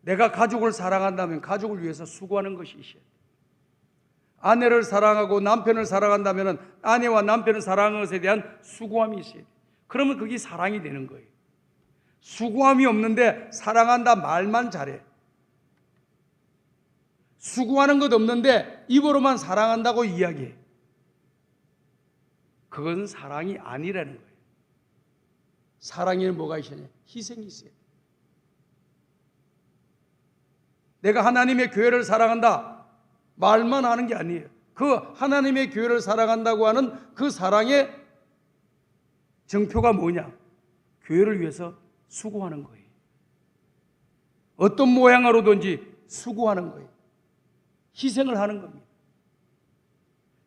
내가 가족을 사랑한다면 가족을 위해서 수고하는 것이 있어야 돼요. 아내를 사랑하고 남편을 사랑한다면 아내와 남편을 사랑하는 것에 대한 수고함이 있어야 돼요. 그러면 그게 사랑이 되는 거예요. 수고함이 없는데 사랑한다 말만 잘해. 수고하는 것 없는데 입으로만 사랑한다고 이야기해. 그건 사랑이 아니라는 거예요. 사랑에는 뭐가 있어야 돼? 희생이 있어야 돼. 내가 하나님의 교회를 사랑한다 말만 하는 게 아니에요. 그 하나님의 교회를 사랑한다고 하는 그 사랑의 정표가 뭐냐? 교회를 위해서 수고하는 거예요. 어떤 모양으로든지 수고하는 거예요. 희생을 하는 겁니다.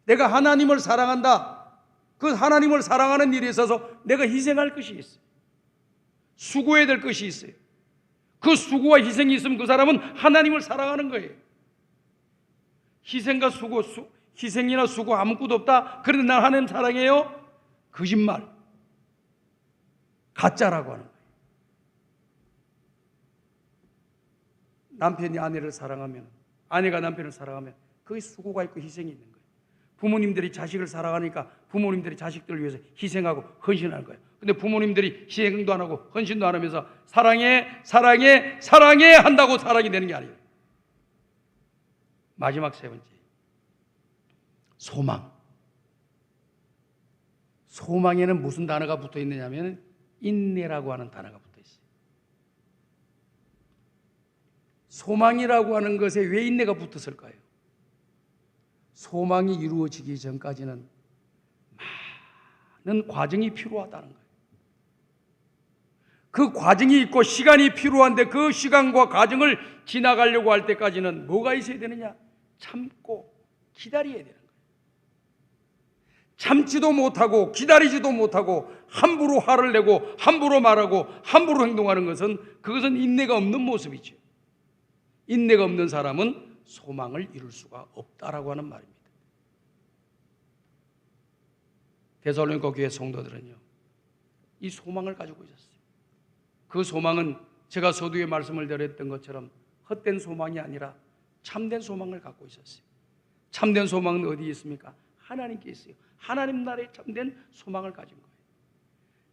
내가 하나님을 사랑한다. 그 하나님을 사랑하는 일에 있어서 내가 희생할 것이 있어요. 수고해야 될 것이 있어요. 그 수고와 희생이 있으면 그 사람은 하나님을 사랑하는 거예요. 희생과 수고, 희생이나 수고 아무것도 없다. 그런데 난 하나님 사랑해요? 거짓말, 가짜라고 하는 거예요. 남편이 아내를 사랑하면, 아내가 남편을 사랑하면 그게 수고가 있고 희생이 있는 거예요. 부모님들이 자식을 사랑하니까 부모님들이 자식들을 위해서 희생하고 헌신하는 거예요. 근데 부모님들이 희생도 안 하고 헌신도 안 하면서 사랑해, 사랑해, 사랑해 한다고 사랑이 되는 게 아니에요. 마지막 세 번째, 소망. 소망에는 무슨 단어가 붙어 있느냐면 인내라고 하는 단어가 붙어 있어요. 소망이라고 하는 것에 왜 인내가 붙었을까요? 소망이 이루어지기 전까지는 많은 과정이 필요하다는 거예요. 그 과정이 있고 시간이 필요한데 그 시간과 과정을 지나가려고 할 때까지는 뭐가 있어야 되느냐? 참고 기다려야 되는 거예요. 참지도 못하고 기다리지도 못하고 함부로 화를 내고 함부로 말하고 함부로 행동하는 것은 그것은 인내가 없는 모습이죠. 인내가 없는 사람은 소망을 이룰 수가 없다라고 하는 말입니다. 데살로니가 교회 성도들은요, 이 소망을 가지고 있었어요. 그 소망은 제가 서두에 말씀을 드렸던 것처럼 헛된 소망이 아니라 참된 소망을 갖고 있었어요. 참된 소망은 어디에 있습니까? 하나님께 있어요. 하나님 나라에 참된 소망을 가진 거예요.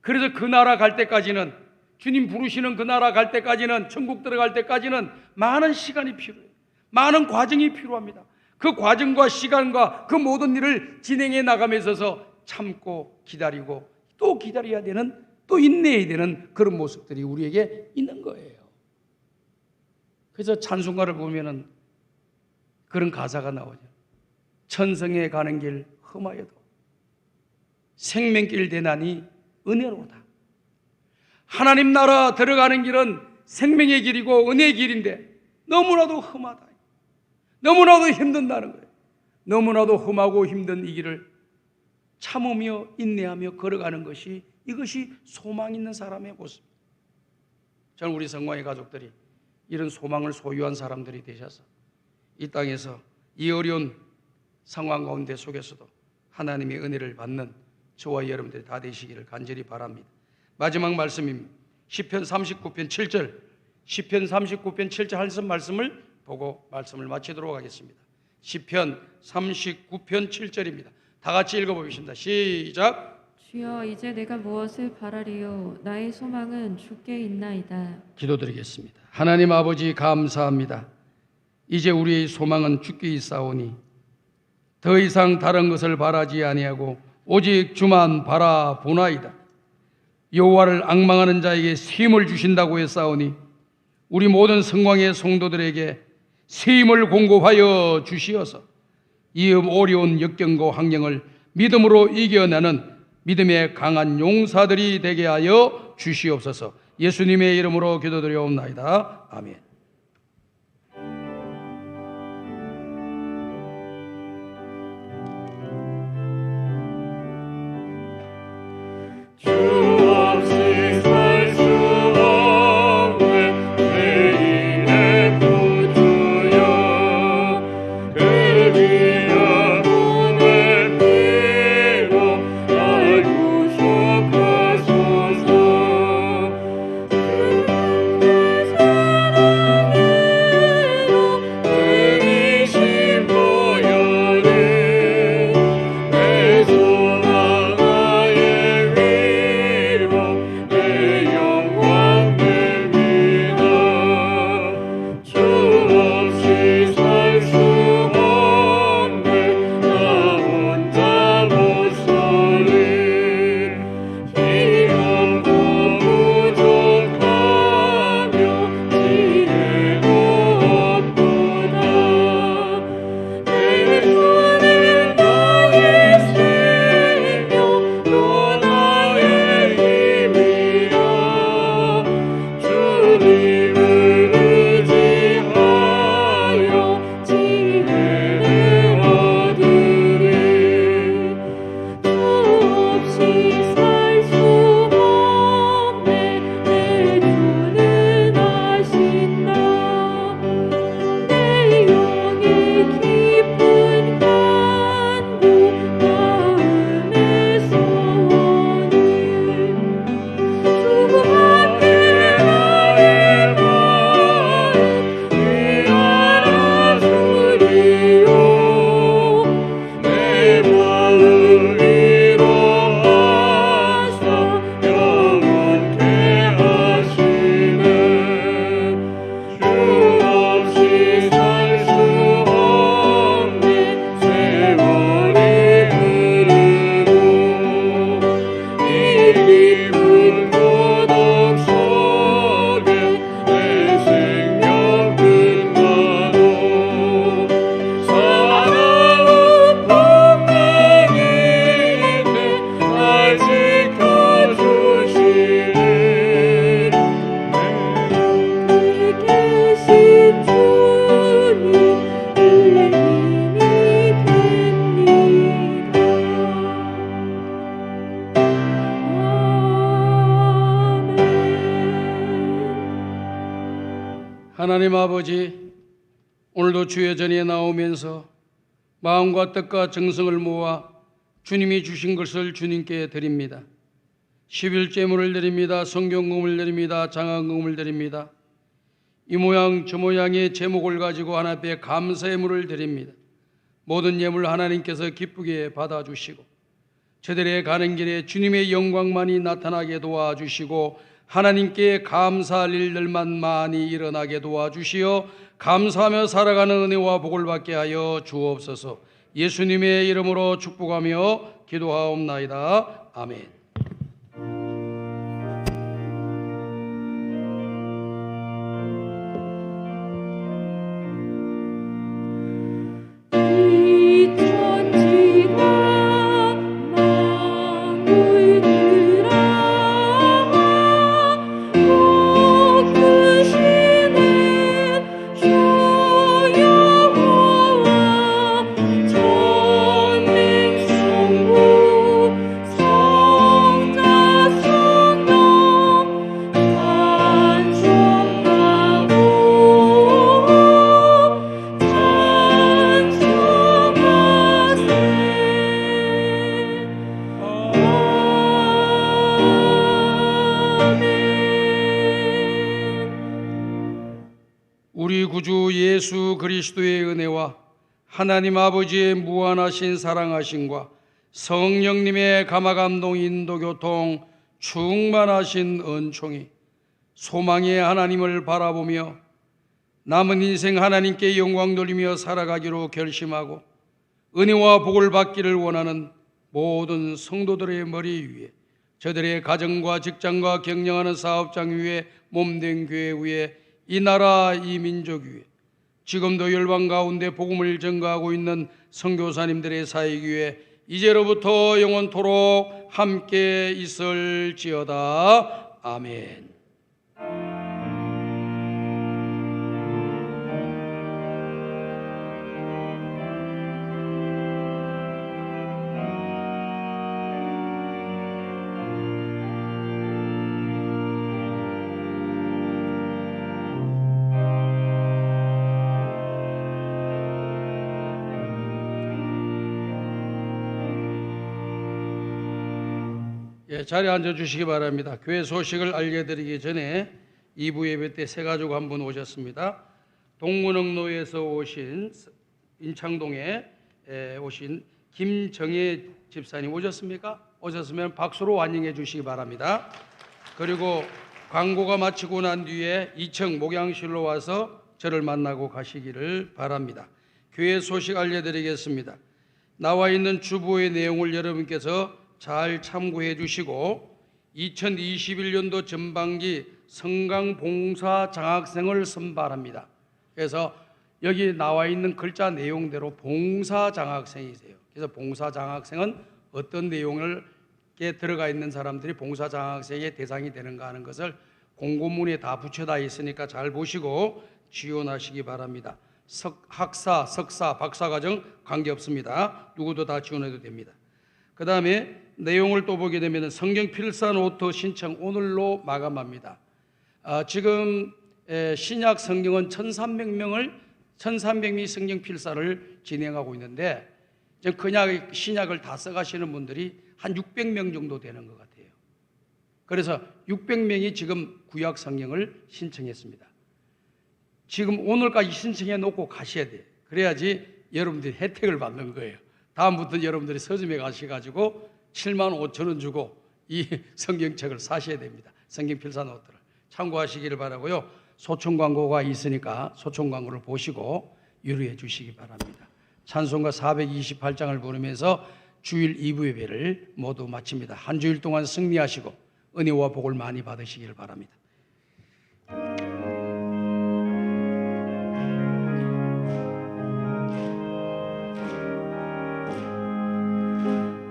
그래서 그 나라 갈 때까지는, 주님 부르시는 그 나라 갈 때까지는, 천국 들어갈 때까지는 많은 시간이 필요해요. 많은 과정이 필요합니다. 그 과정과 시간과 그 모든 일을 진행해 나감에 있어서 참고 기다리고 또 기다려야 되는, 또 인내해야 되는 그런 모습들이 우리에게 있는 거예요. 그래서 찬송가를 보면은 그런 가사가 나오죠. 천성에 가는 길 험하여도 생명길 대나니 은혜로다. 하나님 나라 들어가는 길은 생명의 길이고 은혜의 길인데 너무나도 험하다. 너무나도 힘든다는 거예요. 너무나도 험하고 힘든 이 길을 참으며 인내하며 걸어가는 것이, 이것이 소망 있는 사람의 모습. 저는 우리 성광의 가족들이 이런 소망을 소유한 사람들이 되셔서 이 땅에서 이 어려운 상황 가운데 속에서도 하나님의 은혜를 받는 저와 여러분들이 다 되시기를 간절히 바랍니다. 마지막 말씀입니다. 시편 39편 7절, 시편 39편 7절 한 말씀을 보고 말씀을 마치도록 하겠습니다. 시편 39편 7절입니다. 다 같이 읽어보겠습니다. 시작. 주여, 이제 내가 무엇을 바라리요? 나의 소망은 주께 있나이다. 기도드리겠습니다. 하나님 아버지 감사합니다. 이제 우리의 소망은 주께 있사오니 더 이상 다른 것을 바라지 아니하고 오직 주만 바라보나이다. 여호와를 앙망하는 자에게 쉼을 주신다고 했사오니 우리 모든 성광의 성도들에게 쉼을 공급하여 주시어서 이 어려운 역경과 환경을 믿음으로 이겨내는 믿음의 강한 용사들이 되게 하여 주시옵소서. 예수님의 이름으로 기도드려옵나이다. 아멘. 하나님 아버지, 오늘도 주의 전에 나오면서 마음과 뜻과 정성을 모아 주님이 주신 것을 주님께 드립니다. 11제물을 드립니다. 성경금을 드립니다. 장화금을 드립니다. 이 모양 저 모양의 제목을 가지고 하나님 앞에 감사의 물을 드립니다. 모든 예물 하나님께서 기쁘게 받아주시고 저들의 가는 길에 주님의 영광만이 나타나게 도와주시고 하나님께 감사할 일들만 많이 일어나게 도와주시어 감사하며 살아가는 은혜와 복을 받게 하여 주옵소서. 예수님의 이름으로 축복하며 기도하옵나이다. 아멘. 우리 구주 예수 그리스도의 은혜와 하나님 아버지의 무한하신 사랑하심과 성령님의 감화감동 인도교통 충만하신 은총이 소망의 하나님을 바라보며 남은 인생 하나님께 영광 돌리며 살아가기로 결심하고 은혜와 복을 받기를 원하는 모든 성도들의 머리 위에, 저들의 가정과 직장과 경영하는 사업장 위에, 몸된 교회 위에, 이 나라 이 민족 위에, 지금도 열방 가운데 복음을 전가하고 있는 선교사님들의 사역 위에 이제로부터 영원토록 함께 있을지어다. 아멘. 자리에 앉아주시기 바랍니다. 교회 소식을 알려드리기 전에 2부 예배 때 새 가족 한 분 오셨습니다. 동문흥로에서 오신, 인창동에 오신 김정혜 집사님 오셨습니까? 오셨으면 박수로 환영해 주시기 바랍니다. 그리고 광고가 마치고 난 뒤에 2층 목양실로 와서 저를 만나고 가시기를 바랍니다. 교회 소식 알려드리겠습니다. 나와 있는 주보의 내용을 여러분께서 잘 참고해 주시고 2021년도 전반기 성강봉사 장학생을 선발합니다. 그래서 여기 나와 있는 글자 내용대로 봉사 장학생이세요. 그래서 봉사 장학생은 어떤 내용을 들어가 있는 사람들이 봉사 장학생의 대상이 되는가 하는 것을 공고문에 다 붙여다 있으니까 잘 보시고 지원하시기 바랍니다. 학사, 석사, 박사과정 관계없습니다. 누구도 다 지원해도 됩니다. 그 다음에 내용을 또 보게 되면 성경 필사 노트 신청 오늘로 마감합니다. 지금 신약 성경은 1,300명이 성경 필사를 진행하고 있는데 그냥 신약을 다 써가시는 분들이 한 600명 정도 되는 것 같아요. 그래서 600명이 지금 구약 성경을 신청했습니다. 지금 오늘까지 신청해 놓고 가셔야 돼요. 그래야지 여러분들이 혜택을 받는 거예요. 다음부터 여러분들이 서점에 가셔가지고 75,000원 주고 이 성경책을 사셔야 됩니다. 성경 필사 노트를 참고하시기를 바라고요. 소총 광고가 있으니까 소총 광고를 보시고 유료해 주시기 바랍니다. 찬송가 428장을 부르면서 주일 2부 예배를 모두 마칩니다. 한 주일 동안 승리하시고 은혜와 복을 많이 받으시기를 바랍니다.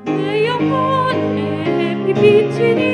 내 영혼에 빛이